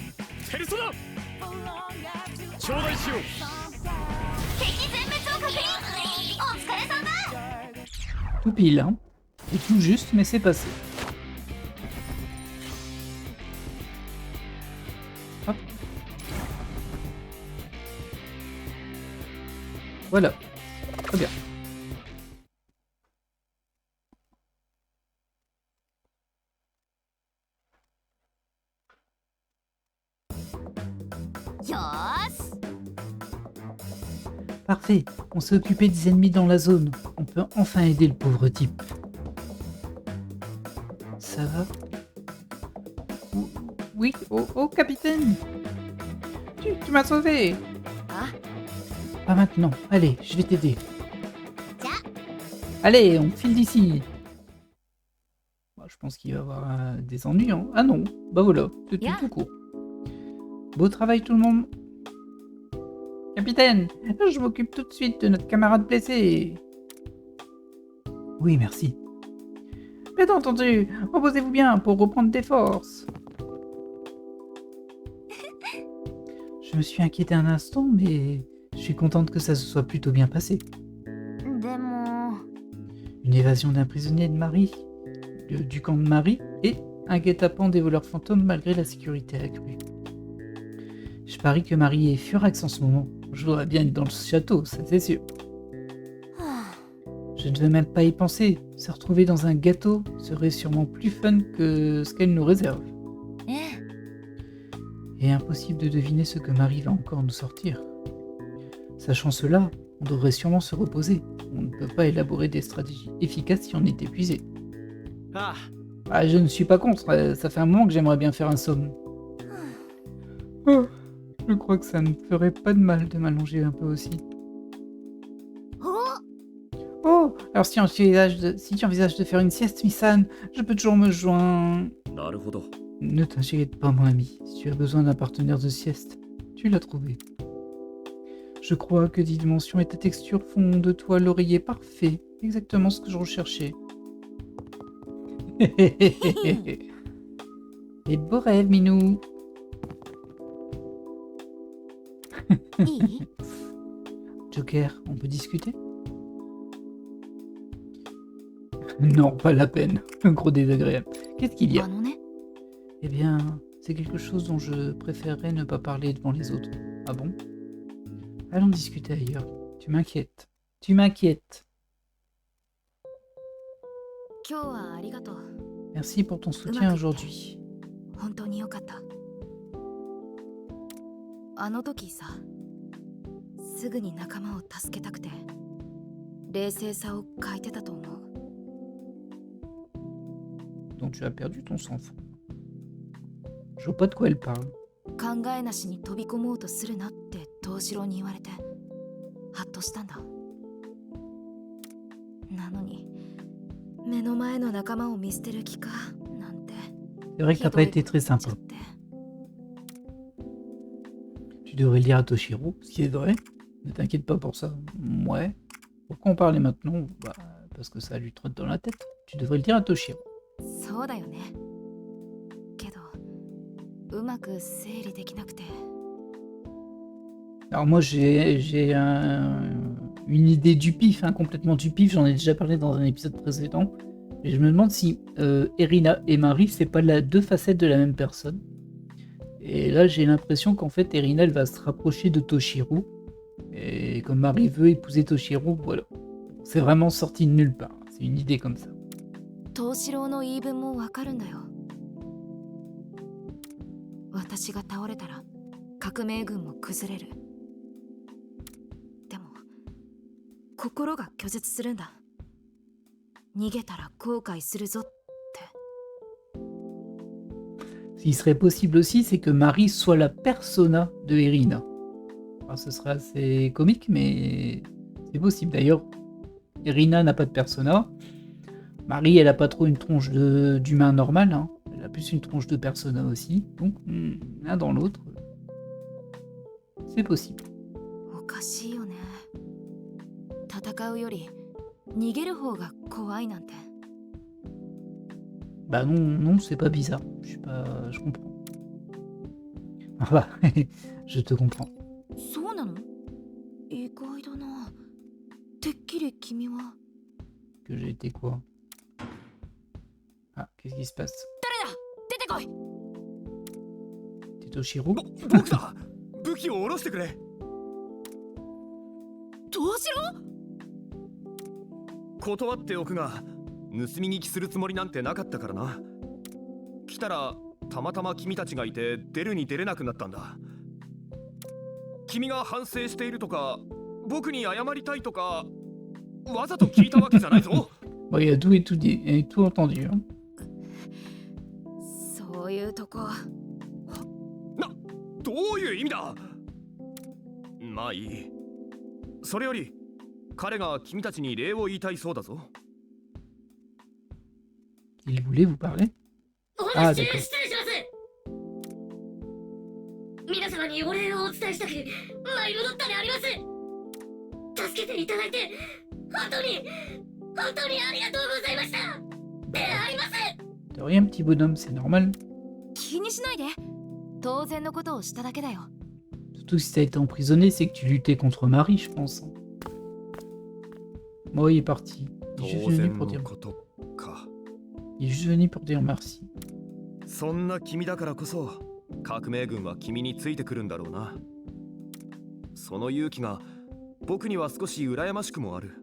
Tout pile, hein. Et tout juste, mais c'est passé. Hop. Voilà. Très bien. Parfait, on s'est occupé des ennemis dans la zone. On peut enfin aider le pauvre type. Ça va? Oui, oh capitaine! Tu m'as sauvé! Pas maintenant, allez, je vais t'aider. Allez, on file d'ici. pense qu'il va y avoir des ennuis. Hein. Ah non, bah voilà, c'est Yeah. tout court. Beau travail tout le monde. Capitaine, je m'occupe tout de suite de notre camarade blessé. Oui, merci. Bien entendu, reposez-vous bien pour reprendre des forces. Je me suis inquiété un instant, mais je suis contente que ça se soit plutôt bien passé. でも Une évasion d'un prisonnier de Marie, du camp de Marie, et un guet-apens des voleurs fantômes malgré la sécurité accrue. Je parie que Marie est furax en ce moment. Je voudrais bien être dans le château, ça c'est sûr. Je ne veux même pas y penser. Se retrouver dans un gâteau serait sûrement plus fun que ce qu'elle nous réserve. ええ Et impossible de deviner ce que Marie va encore nous sortir. Sachant cela, on devrait sûrement se reposer. On ne peut pas élaborer des stratégies efficaces si on est épuisé. Ah, Ah, je ne suis pas contre, ça fait un moment que j'aimerais bien faire un somme. Oh, je crois que ça ne ferait pas de mal de m'allonger un peu aussi. Oh, alors si tu envisages de faire une sieste, Missan, je peux toujours me joindre. なるほど。 Ne t'inquiète pas, mon ami, si tu as besoin d'un partenaire de sieste, tu l'as trouvé. Je crois que Dimension et ta texture font de toi l'oreiller parfait, exactement ce que je recherchais. Et beaux rêves, Minou. いい Joker, on peut discuter? Non, pas la peine. Un gros désagréable. Qu'est-ce qu'il y あ a? のね Eh bien, c'est quelque chose dont je préférerais ne pas parler devant les autres. Ah bon? Allons discuter ailleurs. Tu m'inquiètes. Tu m'inquiètes. 今日はありがとう Merci pour ton soutien aujourd'hui. 本当によかったあの時さすぐに仲間を助けたくて冷静さを欠いてたと思う Donc tu as perdu ton sang-froid. Je vois pas de quoi elle parle. 考えなしに飛び込もうとするなって藤四郎に言われてハッとしたんだなのに目の前の仲間を見捨てる気かなんて C'est vrai que t'as pas été très ひどいこと言っち sympa. ゃって Tu devrais le dire à Toshiro, ce qui est vrai. Ne t'inquiète pas pour ça. Ouais. Pourquoi en parler maintenant? Bah, parce que ça lui trotte dans la tête. Tu devrais le dire à Toshiro. そうだよねけどうまく整理できなくて Alors moi j'ai une idée du pif, hein, complètement du pif, j'en ai déjà parlé dans un épisode précédent. Et je me demande si Erina et Marie, c'est pas deux facettes de la même personne. Et là j'ai l'impression qu'en fait Erina elle va se rapprocher de Toshiro. Et comme Marie veut épouser Toshiro, voilà. C'est vraiment sorti de nulle part, c'est une idée comme ça. 藤四郎の言い分もわかるんだよ私が倒れたら革命軍も崩れるでも心が拒絶するんだ逃げたら後悔するぞって Ce qui serait possible aussi, c'est que Marie soit la persona de Erina. Alors, ce serait assez comique, mais c'est possible. D'ailleurs, Erina n'a pas de persona. Marie, elle a pas trop une tronche d'humain normal. Hein. Elle a plus une tronche de persona aussi. Donc, l'un dans l'autre, c'est possible. おかしいよね戦うより逃げる方が怖いなんて Bah non, non, c'est pas bizarre. Je comprends. Ah bah, je te comprends. そうなの意外だなてっきり君は Que j'ai été quoi? Ah, qu'est-ce qui se passe? 出てこい T'es Toshiro? 僕だ武器を下ろしてくれ藤四郎断っておくが盗み聞きするつもりなんてなかったからな来たらたまたま君たちがいて出るに出れなくなったんだ君が反省しているとか僕に謝りたいとかわざと聞いたわけじゃないぞ Bon, il y a tout et tout entendu. Hein. そういうとこどういう意味だまあいいそれより彼が君たちに礼を言いたいそうだぞ Il voulait vous parler? おあ話ー、d'accord. 失礼します。皆様にお礼をお伝えしたく舞い戻ったであります。助けていただいて本当にありがとうございました。であります。 De rien, petit bonhomme, c'est normal. 気にしないで。当然のことをしただけだよ。 Surtout si t'as été emprisonné, c'est que tu luttais contre Marie, je pense. Bon, il est parti. Il est juste 当 venu 然 pour の dire, ことか。 il est juste venu pour dire merci. そんな君だからこそ革命軍は君についてくるんだろうな。その勇気が僕には少し羨ましくもある。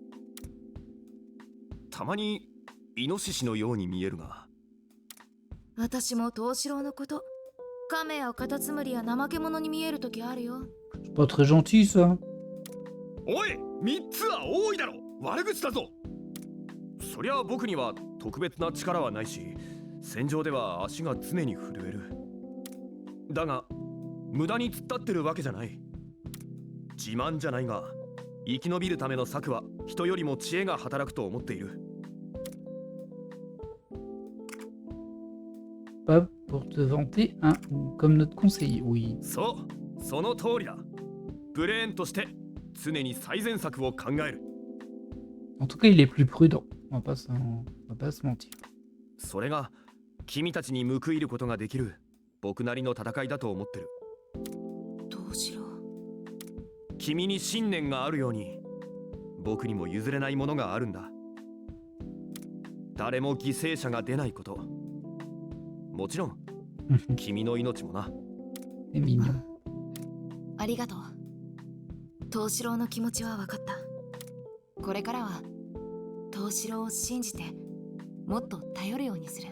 たまにイノシシのように見えるが。私も藤四郎のこと、亀やカタツムリや怠け者に見えるときあるよ。 C'est pas très gentil, ça. おい、3つは多いだろ。悪口だぞ。そりゃ僕には特別な力はないし、戦場では足が常に震える。だが無駄に突っ立ってるわけじゃない。自慢じゃないが、生き延びるための策は人よりも知恵が働くと思っている。 Pas pour te vanter, hein, comme notre conseiller, oui. そう、その通りだ。ブレーンとして常に最善策を考える。 En tout cas, il est plus prudent. On va pas se mentir. それが君たちに報いることができる僕なりの戦いだと思ってる。藤四郎。君に信念があるように僕にも譲れないものがあるんだ。誰も犠牲者が出ないこと、もちろん君の命もな。 C'est mignon. ありがとう。藤四郎の気持ちは分かった。これからは藤四郎を信じてもっと頼るようにする。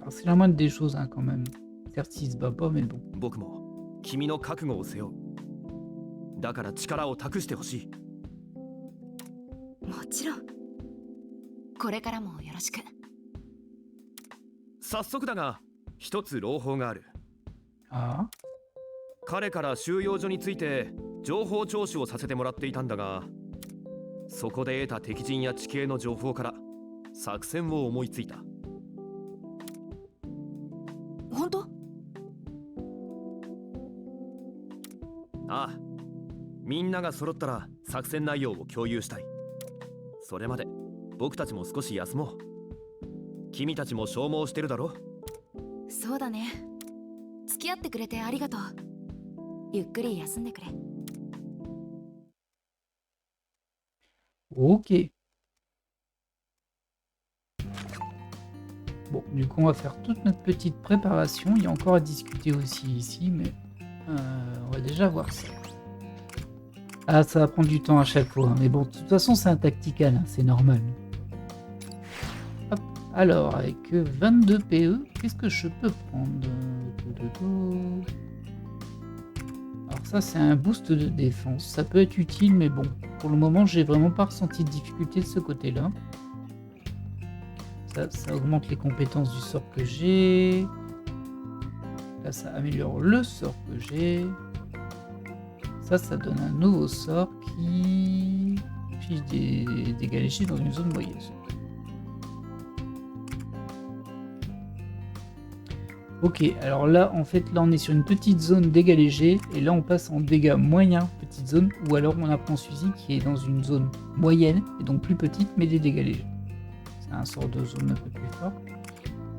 Alors, c'est la moindre des choses, hein, quand même. Certes, il se bat pas, mais bon. 僕も君の覚悟を背負う。だから力を託してほしい。もちろん。これからもよろしく。早速だが一つ朗報がある。 Ah, 彼から収容所について情報聴取をさせてもらっていたんだが、そこで得た敵陣や地形の情報から作戦を思いついた。本当？ああ、みんなが揃ったら作戦内容を共有したい。それまで僕たちも少し休もう。君たちも消耗してるだろ。そうだね。付き合ってくれてありがとう。ゆっくり休んでくれ。 ok. Bon, du coup, on va faire toute notre petite préparation. Il y a encore à discuter aussi ici, mais on va déjà voir ça. Ah, ça va prendre du temps à chaque fois, hein. Mais bon, de toute façon, c'est un tactical, hein, c'est normal. Hop. Alors, avec 22 PE, qu'est-ce que je peux prendre? Alors ça, c'est un boost de défense. Ça peut être utile, mais bon, pour le moment, j'ai vraiment pas ressenti de difficulté de ce côté-là. Ça augmente les compétences du sort que j'ai. Là, ça améliore le sort que j'ai. Ça donne un nouveau sort qui fiche des dégâts légers dans une zone moyenne. Ok, alors là, en fait, là, on est sur une petite zone dégâts légers, et là, on passe en dégâts moyens, petite zone, ou alors on apprend celui-ci qui est dans une zone moyenne, et donc plus petite, mais des dégâts légers. C'est un sort de zone un peu plus fort.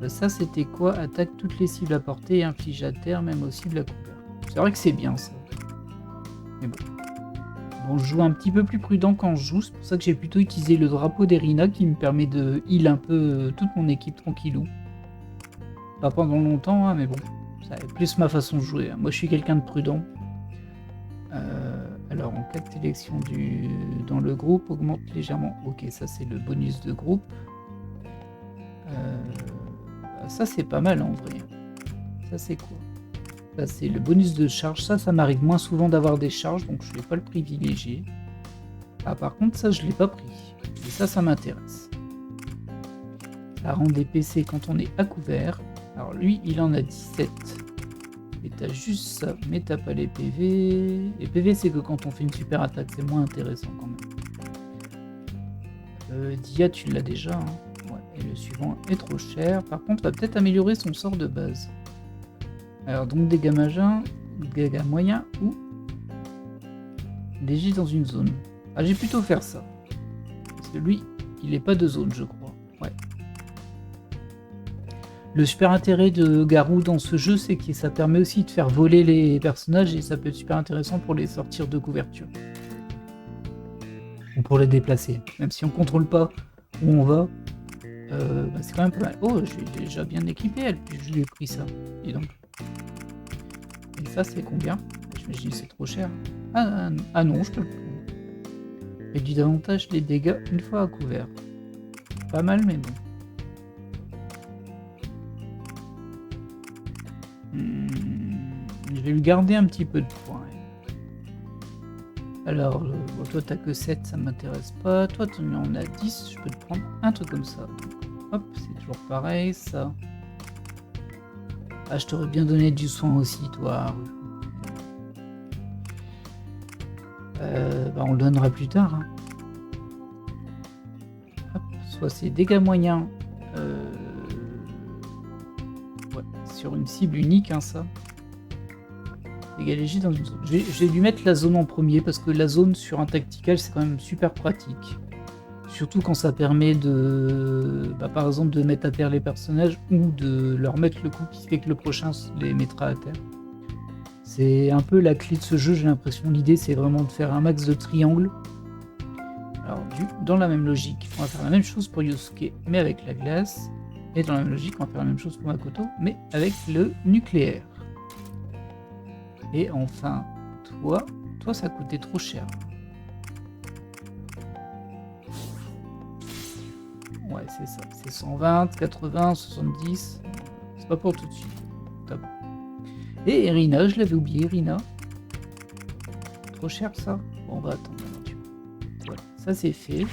Ça, c'était quoi? Attaque toutes les cibles à portée et inflige à terre, même aux cibles à couvert. C'est vrai que c'est bien, ça. Mais bon. Bon, je joue un petit peu plus prudent quand je joue, c'est pour ça que j'ai plutôt utilisé le drapeau d'Erina, qui me permet de heal un peu toute mon équipe tranquillou. Pas pendant longtemps, hein, mais bon, ça est plus ma façon de jouer. Moi, je suis quelqu'un de prudent. Alors, en cas de sélection dans le groupe, augmente légèrement. Ok, ça, c'est le bonus de groupe. Ça, c'est pas mal, en vrai. Ça, c'est quoi? Ça, c'est le bonus de charge. Ça m'arrive moins souvent d'avoir des charges, donc je vais pas le privilégier. Ah, par contre, ça, je l'ai pas pris. Et ça m'intéresse. Ça rend des PC quand on est à couvert. Alors lui, il en a 17. Et t'as juste ça, mais t'as pas les PV. Les PV, c'est que quand on fait une super attaque, c'est moins intéressant quand même. Dia, tu l'as déjà, hein. Ouais. Et le suivant est trop cher. Par contre, on va peut-être améliorer son sort de base. Alors, donc dégâts majeurs, dégâts moyens ou léger dans une zone. Ah, j'ai plutôt faire ça. Parce que lui, il n'est pas de zone, je crois. Ouais. Le super intérêt de Garou dans ce jeu, c'est que ça permet aussi de faire voler les personnages et ça peut être super intéressant pour les sortir de couverture. Ou pour les déplacer. Même si on contrôle pas où on va, c'est quand même pas mal. Oh, j'ai déjà bien équipé elle, puis je lui ai pris ça. Dis donc. Et ça, c'est combien? Je me dis, c'est trop cher. Ah non, je peux le prendre. Réduit davantage les dégâts une fois à couvert. Pas mal, mais bon. Je vais lui garder un petit peu de points. Alors, bon, toi t'as que 7, ça m'intéresse pas. Toi tu en as 10, je peux te prendre un truc comme ça. Donc, hop, c'est toujours pareil, ça. Ah, je t'aurais bien donné du soin aussi, toi. On le donnera plus tard. Hein. Hop, soit c'est dégâts moyens. Ouais, sur une cible unique, hein, ça. Dégâts légers dans une zone. Je vais lui mettre la zone en premier parce que la zone sur un tactical c'est quand même super pratique. Surtout quand ça permet de, par exemple, de mettre à terre les personnages ou de leur mettre le coup qui fait que le prochain les mettra à terre. C'est un peu la clé de ce jeu, j'ai l'impression. L'idée c'est vraiment de faire un max de triangles. Alors dans la même logique, on va faire la même chose pour Yosuke mais avec la glace. Et dans la même logique, on va faire la même chose pour Makoto mais avec le nucléaire. Et enfin, toi ça coûtait trop cher. Ouais, c'est ça. C'est 120, 80, 70. C'est pas pour tout de suite. Top. Et Irina, je l'avais oublié, Irina. Trop cher ça. Bon, on va attendre. Voilà, ça c'est fait.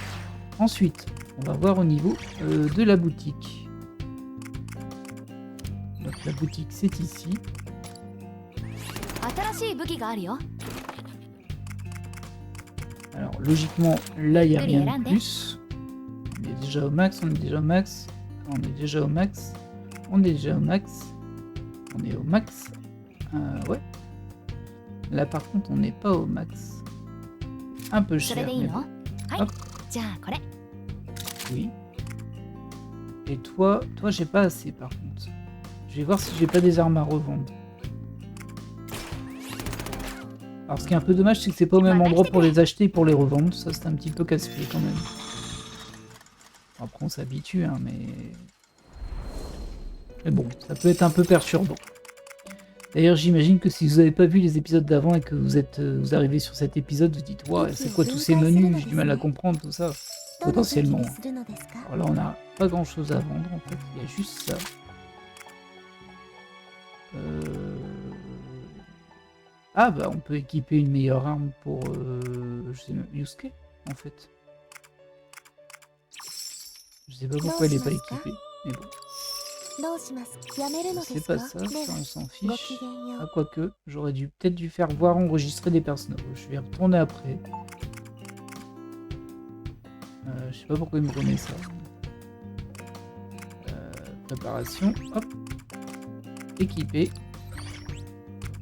Ensuite, on va voir au niveau de la boutique. Donc la boutique c'est ici. Alors logiquement là il n'y a rien de plus. On est déjà au max, on est déjà au max, on est déjà au max, on est déjà au max, on est au max. Ouais. Là par contre on n'est pas au max. Un peu cher. Mais bon. Hop. Oui. Et toi j'ai pas assez par contre. Je vais voir si j'ai pas des armes à revendre. Alors ce qui est un peu dommage, c'est que c'est pas au même endroit pour les acheter et pour les revendre. Ça c'est un petit peu casse-pied quand même. Après on s'habitue, hein, mais bon, ça peut être un peu perturbant. D'ailleurs j'imagine que si vous n'avez pas vu les épisodes d'avant et que vous arrivez sur cet épisode, vous dites ouais, c'est quoi tous ces menus, j'ai du mal à comprendre tout ça. Potentiellement. Alors là on n'a pas grand chose à vendre en fait, il y a juste ça. Ah bah on peut équiper une meilleure arme pour je sais même, Yusuke en fait. Je sais pas pourquoi elle est pas équipée, mais bon. C'est pas ça, ça on s'en fiche. Ah quoique, j'aurais peut-être dû faire voir enregistrer des personnages. Je vais retourner après. Je sais pas pourquoi il me remet ça. Préparation, hop. Équipé.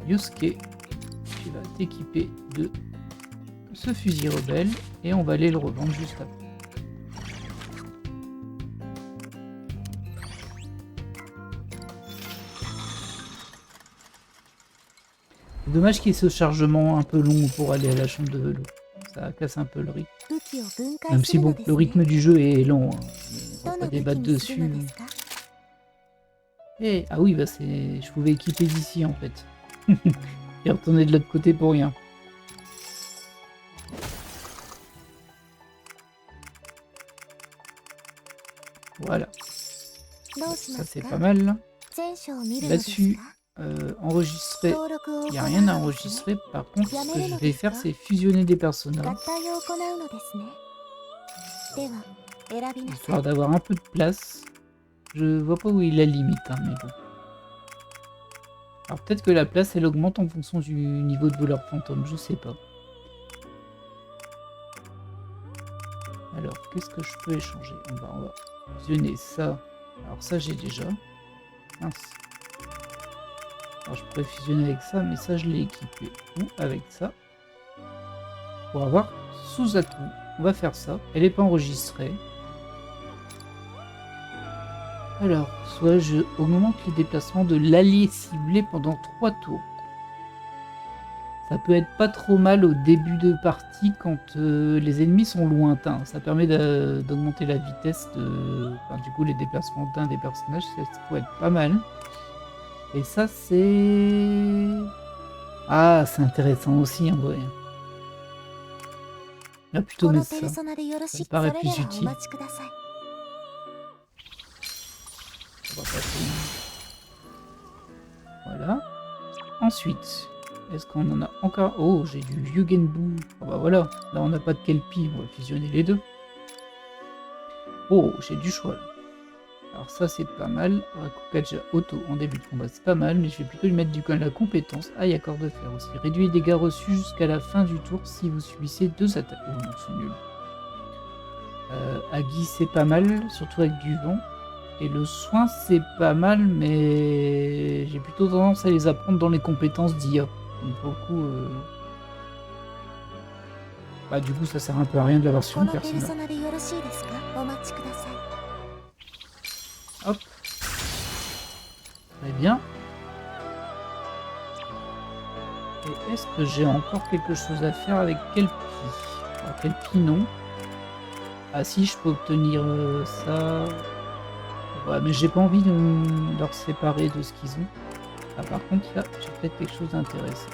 Yusuke. Tu vas t'équiper de ce fusil rebelle et on va aller le revendre juste après. C'est dommage qu'il y ait ce chargement un peu long pour aller à la chambre de velours. Ça casse un peu le rythme. Même si bon, le rythme du jeu est lent. Hein. On va pas débattre dessus. Et ah oui, bah c'est. Je pouvais équiper d'ici en fait. Et retourner de l'autre côté pour rien. Voilà. Ça c'est pas mal. Là-dessus, enregistrer. Il n'y a rien à enregistrer. Par contre, ce que je vais faire, c'est fusionner des personnages. Histoire d'avoir un peu de place. Je vois pas où est la limite, hein, mais bon. Alors peut-être que la place elle augmente en fonction du niveau de voleur fantôme, je sais pas. Alors, qu'est-ce que je peux échanger? On va fusionner ça. Alors ça, j'ai déjà. Mince. Alors, je pourrais fusionner avec ça, mais ça, je l'ai équipé. Ou avec ça. Pour avoir Suzaku. On va faire ça. Elle n'est pas enregistrée. Alors, soit je augmente les déplacements de l'allié ciblé pendant 3 tours. Ça peut être pas trop mal au début de partie quand les ennemis sont lointains. Ça permet d'augmenter la vitesse de... Enfin, du coup, les déplacements d'un des personnages, ça peut être pas mal. Et ça, c'est... Ah, c'est intéressant aussi, en vrai. Là, plutôt mettre ça. Ça me paraît plus utile. On va passer. Voilà. Ensuite... Est-ce qu'on en a encore? Oh, j'ai du Yugenbu. Oh bah voilà, là on n'a pas de Kelpie, on va fusionner les deux. Oh, j'ai du choix là. Alors ça c'est pas mal. Rakukaja Auto en début de combat c'est pas mal, mais je vais plutôt lui mettre du la compétence. Ah, il y a corps de fer aussi. Réduit les dégâts reçus jusqu'à la fin du tour si vous subissez 2 attaques. Oh non, c'est nul. Agi c'est pas mal, surtout avec du vent. Et le soin c'est pas mal, mais j'ai plutôt tendance à les apprendre dans les compétences d'IA. Donc pour le coup, bah du coup ça sert un peu à rien de l'avoir sur une personne. Hop. Très bien. Et est-ce que j'ai encore quelque chose à faire avec Kelpie? Alors, Kelpie non. Ah si, je peux obtenir ça. Ouais, mais j'ai pas envie de leur séparer de ce qu'ils ont. Ah, par contre, là, j'ai peut-être quelque chose d'intéressant.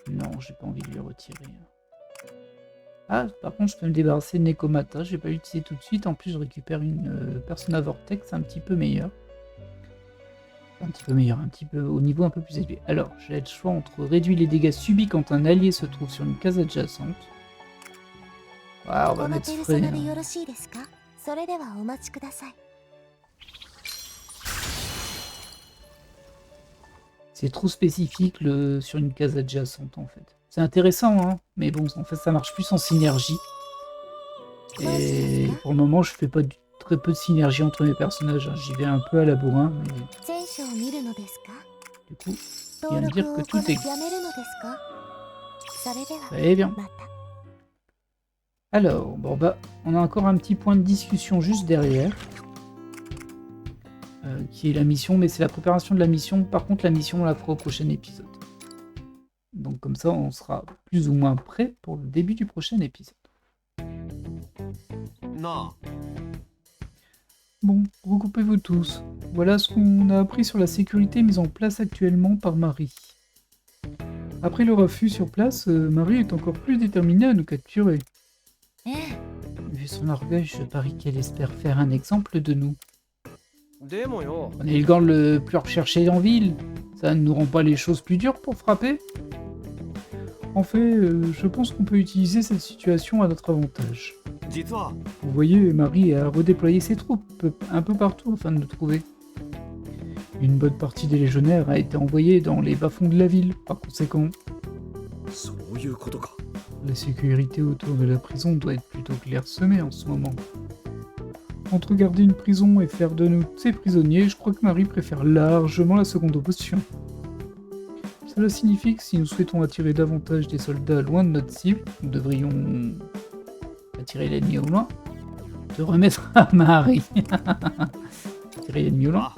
Non, j'ai pas envie de lui retirer. Ah, par contre, je peux me débarrasser de Nekomata. Je vais pas l'utiliser tout de suite. En plus, je récupère une Persona Vortex un petit peu meilleure. Un petit peu meilleur, un petit peu au niveau un peu plus élevé. Alors, j'ai le choix entre réduire les dégâts subis quand un allié se trouve sur une case adjacente. Ah, on va mettre frais. C'est trop spécifique sur une case adjacente en fait. C'est intéressant, hein, mais bon, en fait, ça marche plus en synergie. Et pour le moment, je fais pas très peu de synergie entre mes personnages. Hein. J'y vais un peu à la bourrin, mais... Du coup, il vient de dire que tout est... Très bien. Alors, bon bah, on a encore un petit point de discussion juste derrière. Qui est la mission, mais c'est la préparation de la mission. Par contre, la mission, on la fera au prochain épisode. Donc comme ça, on sera plus ou moins prêt pour le début du prochain épisode. Non. Bon, regroupez-vous tous. Voilà ce qu'on a appris sur la sécurité mise en place actuellement par Marie. Après le refus sur place, Marie est encore plus déterminée à nous capturer. Vu son orgueil, je parie qu'elle espère faire un exemple de nous. On est le gang le plus recherché en ville. Ça ne nous rend pas les choses plus dures pour frapper. En fait, je pense qu'on peut utiliser cette situation à notre avantage. Vous voyez, Marie a redéployé ses troupes un peu partout afin de nous trouver. Une bonne partie des légionnaires a été envoyée dans les bas-fonds de la ville, par conséquent. La sécurité autour de la prison doit être plutôt clairsemée en ce moment. Entre garder une prison et faire de nous ses prisonniers, je crois que Marie préfère largement la seconde option. Cela signifie que si nous souhaitons attirer davantage des soldats loin de notre cible, nous devrions attirer l'ennemi au loin. Te remettre à Marie. Attirer l'ennemi au loin.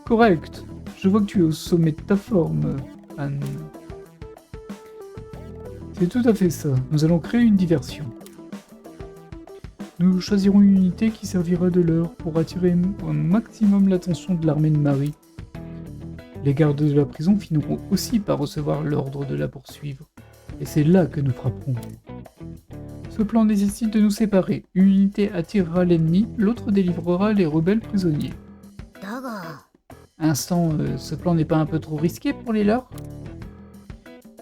Correct. Je vois que tu es au sommet de ta forme, Anne. C'est tout à fait ça. Nous allons créer une diversion. Nous choisirons une unité qui servira de leurre pour attirer au maximum l'attention de l'armée de Marie. Les gardes de la prison finiront aussi par recevoir l'ordre de la poursuivre. Et c'est là que nous frapperons. Ce plan nécessite de nous séparer. Une unité attirera l'ennemi, l'autre délivrera les rebelles prisonniers. Instant, ce plan n'est pas un peu trop risqué pour les leurs?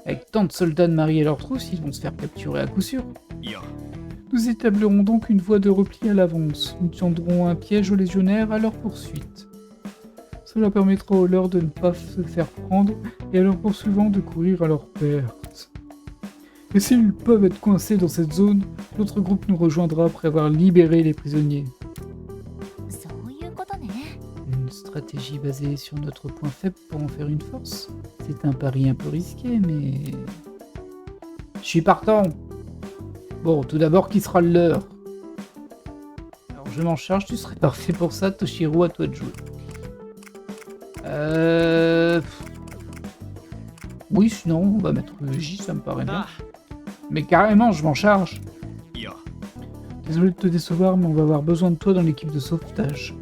Avec tant de soldats de Marie et leurs trousses, ils vont se faire capturer à coup sûr. Nous établirons donc une voie de repli à l'avance. Nous tiendrons un piège aux légionnaires à leur poursuite. Cela permettra aux leurs de ne pas se faire prendre et à leurs poursuivants de courir à leur perte. Et s'ils peuvent être coincés dans cette zone, l'autre groupe nous rejoindra après avoir libéré les prisonniers. そういうことね。 Une stratégie basée sur notre point faible pour en faire une force. C'est un pari un peu risqué, mais... Je suis partant. Bon, tout d'abord, qui sera le leur? Alors, je m'en charge, tu serais parfait pour ça, Toshiro, à toi de jouer. Oui, sinon, on va mettre J, ça me paraît bien. Mais carrément, je m'en charge. いや Désolé de te décevoir, mais on va avoir besoin de toi dans l'équipe de sauvetage.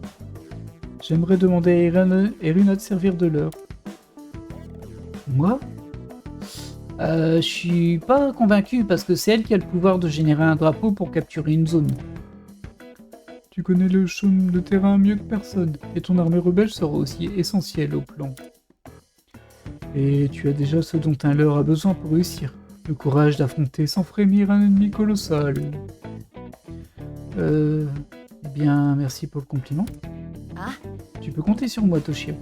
J'aimerais demander à Erina de servir de l'heure. Moi? Je suis pas convaincu parce que c'est elle qui a le pouvoir de générer un drapeau pour capturer une zone. Tu connais le chaume de terrain mieux que personne, et ton armée rebelle sera aussi essentielle au plan. Et tu as déjà ce dont un leurre a besoin pour réussir, le courage d'affronter sans frémir un ennemi colossal. Eh bien, merci pour le compliment. Ah. Tu peux compter sur moi, Toshiro.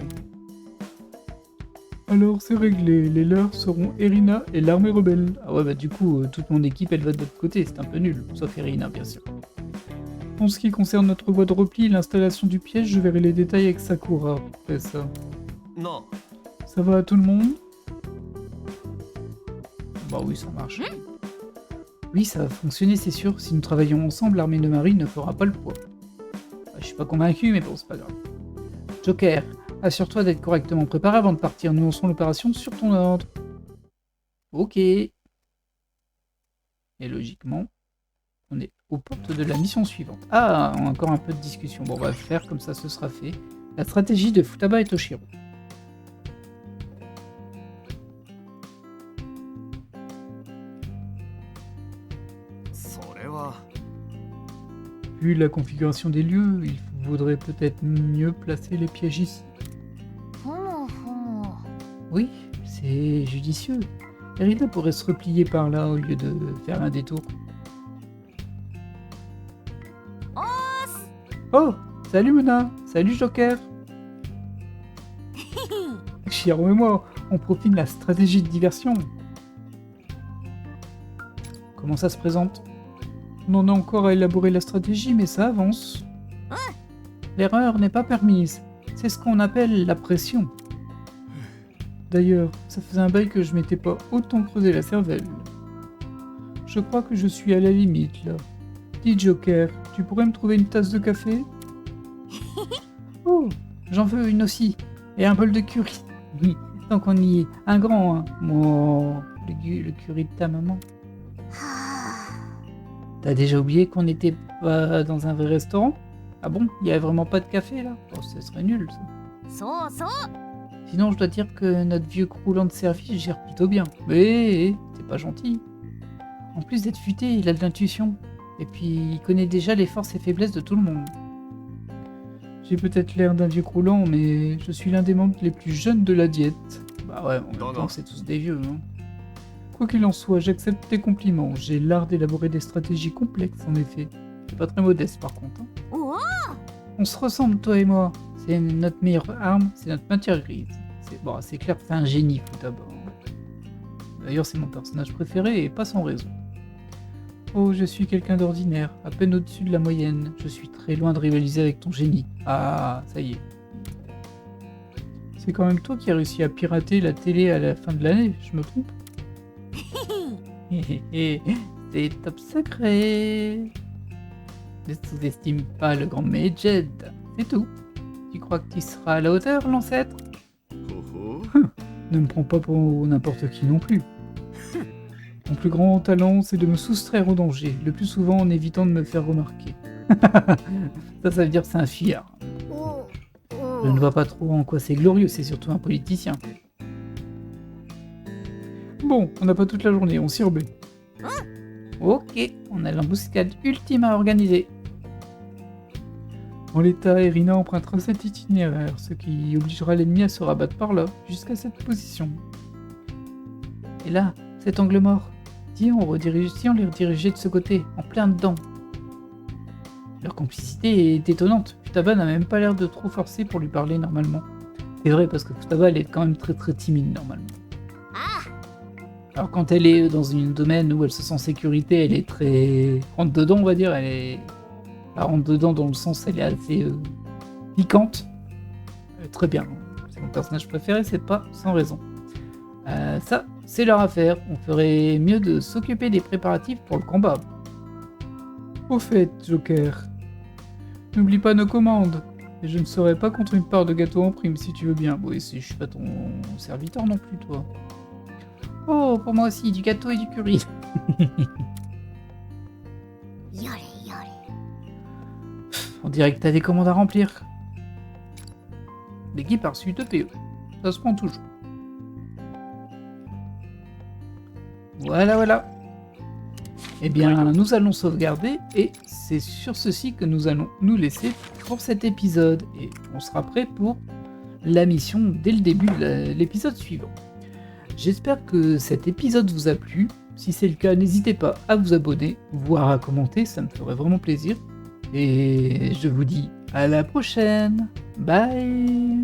Alors, c'est réglé, les leurs seront Erina et l'armée rebelle. Ah ouais, bah du coup, toute mon équipe, elle va de l'autre côté, c'est un peu nul, sauf Erina, bien sûr. En ce qui concerne notre voie de repli et l'installation du piège, je verrai les détails avec Sakura. Fais ça. な Ça va à tout le monde? Bah oui, ça marche. Oui, ça va fonctionner, c'est sûr. Si nous travaillons ensemble, l'armée de marine ne fera pas le poids. Bah, je suis pas convaincu, mais bon, c'est pas grave. Joker, assure-toi d'être correctement préparé avant de partir. Nous lançons l'opération sur ton ordre. Ok. Et logiquement, on est aux portes de la mission suivante. Ah, encore un peu de discussion. Bon, on va le faire, comme ça ce sera fait. La stratégie de Futaba et Toshiro. Vu la configuration des lieux, il vaudrait peut-être mieux placer les pièges ici. Oui, c'est judicieux. Erina pourrait se replier par là au lieu de faire un détour. Oh, salut Mona, salut Joker. Chiro et moi, on profite de la stratégie de diversion. Comment ça se présente? On en a encore à élaborer la stratégie, mais ça avance. L'erreur n'est pas permise. C'est ce qu'on appelle la pression. D'ailleurs, ça faisait un bail que je m'étais pas autant creusé la cervelle. Je crois que je suis à la limite, là. Dis Joker, tu pourrais me trouver une tasse de café? Oh, j'en veux une aussi. Et un bol de curry. Oui, tant qu'on y est. Un grand, hein. Moi, le curry de ta maman. T'as déjà oublié qu'on n'était pas dans un vrai restaurant? Ah bon? Il y a vraiment pas de café, là? Oh, ce serait nul, ça. Sinon, je dois dire que notre vieux croulant de service gère plutôt bien. Mais c'est pas gentil. En plus d'être futé, il a de l'intuition. Et puis, il connaît déjà les forces et faiblesses de tout le monde. J'ai peut-être l'air d'un vieux croulant, mais je suis l'un des membres les plus jeunes de la diète. Bah ouais, en même temps, c'est tous des vieux, hein. Quoi qu'il en soit, j'accepte tes compliments. J'ai l'art d'élaborer des stratégies complexes, en effet. C'est pas très modeste, par contre. Hein. On se ressemble, toi et moi. C'est notre meilleure arme, c'est notre matière grise. C'est clair que c'est un génie, Futaba. D'ailleurs, c'est mon personnage préféré, et pas sans raison. Oh, je suis quelqu'un d'ordinaire, à peine au-dessus de la moyenne. Je suis très loin de rivaliser avec ton génie. Ah, ça y est. C'est quand même toi qui as réussi à pirater la télé à la fin de l'année, je me trompe? C'est top secret. Ne sous-estime pas le grand Medjed, c'est tout. Tu crois que tu seras à la hauteur, l'ancêtre? Ne me prends pas pour n'importe qui non plus. Mon plus grand talent, c'est de me soustraire au danger, le plus souvent en évitant de me faire remarquer. Ça veut dire que c'est un fier. Je ne vois pas trop en quoi c'est glorieux, c'est surtout un politicien. Bon, on n'a pas toute la journée, on s'y remet. Ok, on a l'embuscade ultime à organiser. En l'état, Erina empruntera cet itinéraire, ce qui obligera l'ennemi à se rabattre par là, jusqu'à cette position. Et là, cet angle mort. Si on les redirigeait de ce côté, en plein dedans. Leur complicité est étonnante. Futaba n'a même pas l'air de trop forcer pour lui parler normalement. C'est vrai parce que Futaba elle est quand même très très timide normalement. Ah, Alors quand elle est dans un domaine où elle se sent en sécurité, elle est très rentre dedans on va dire, elle est pas rentre dedans dans le sens elle est assez piquante. Très bien, c'est mon personnage préféré, c'est pas sans raison. Ça, c'est leur affaire, on ferait mieux de s'occuper des préparatifs pour le combat. Au fait, Joker, n'oublie pas nos commandes. Et je ne serai pas contre une part de gâteau en prime si tu veux bien. Oui, si je suis pas ton serviteur non plus, toi. Oh, pour moi aussi, du gâteau et du curry. yole yole. On dirait que t'as des commandes à remplir. L'équipe a reçu 2 PE. Ça se prend toujours. Voilà. Eh bien, nous allons sauvegarder et c'est sur ceci que nous allons nous laisser pour cet épisode. Et on sera prêt pour la mission dès le début de l'épisode suivant. J'espère que cet épisode vous a plu. Si c'est le cas, n'hésitez pas à vous abonner, voire à commenter, ça me ferait vraiment plaisir. Et je vous dis à la prochaine. Bye.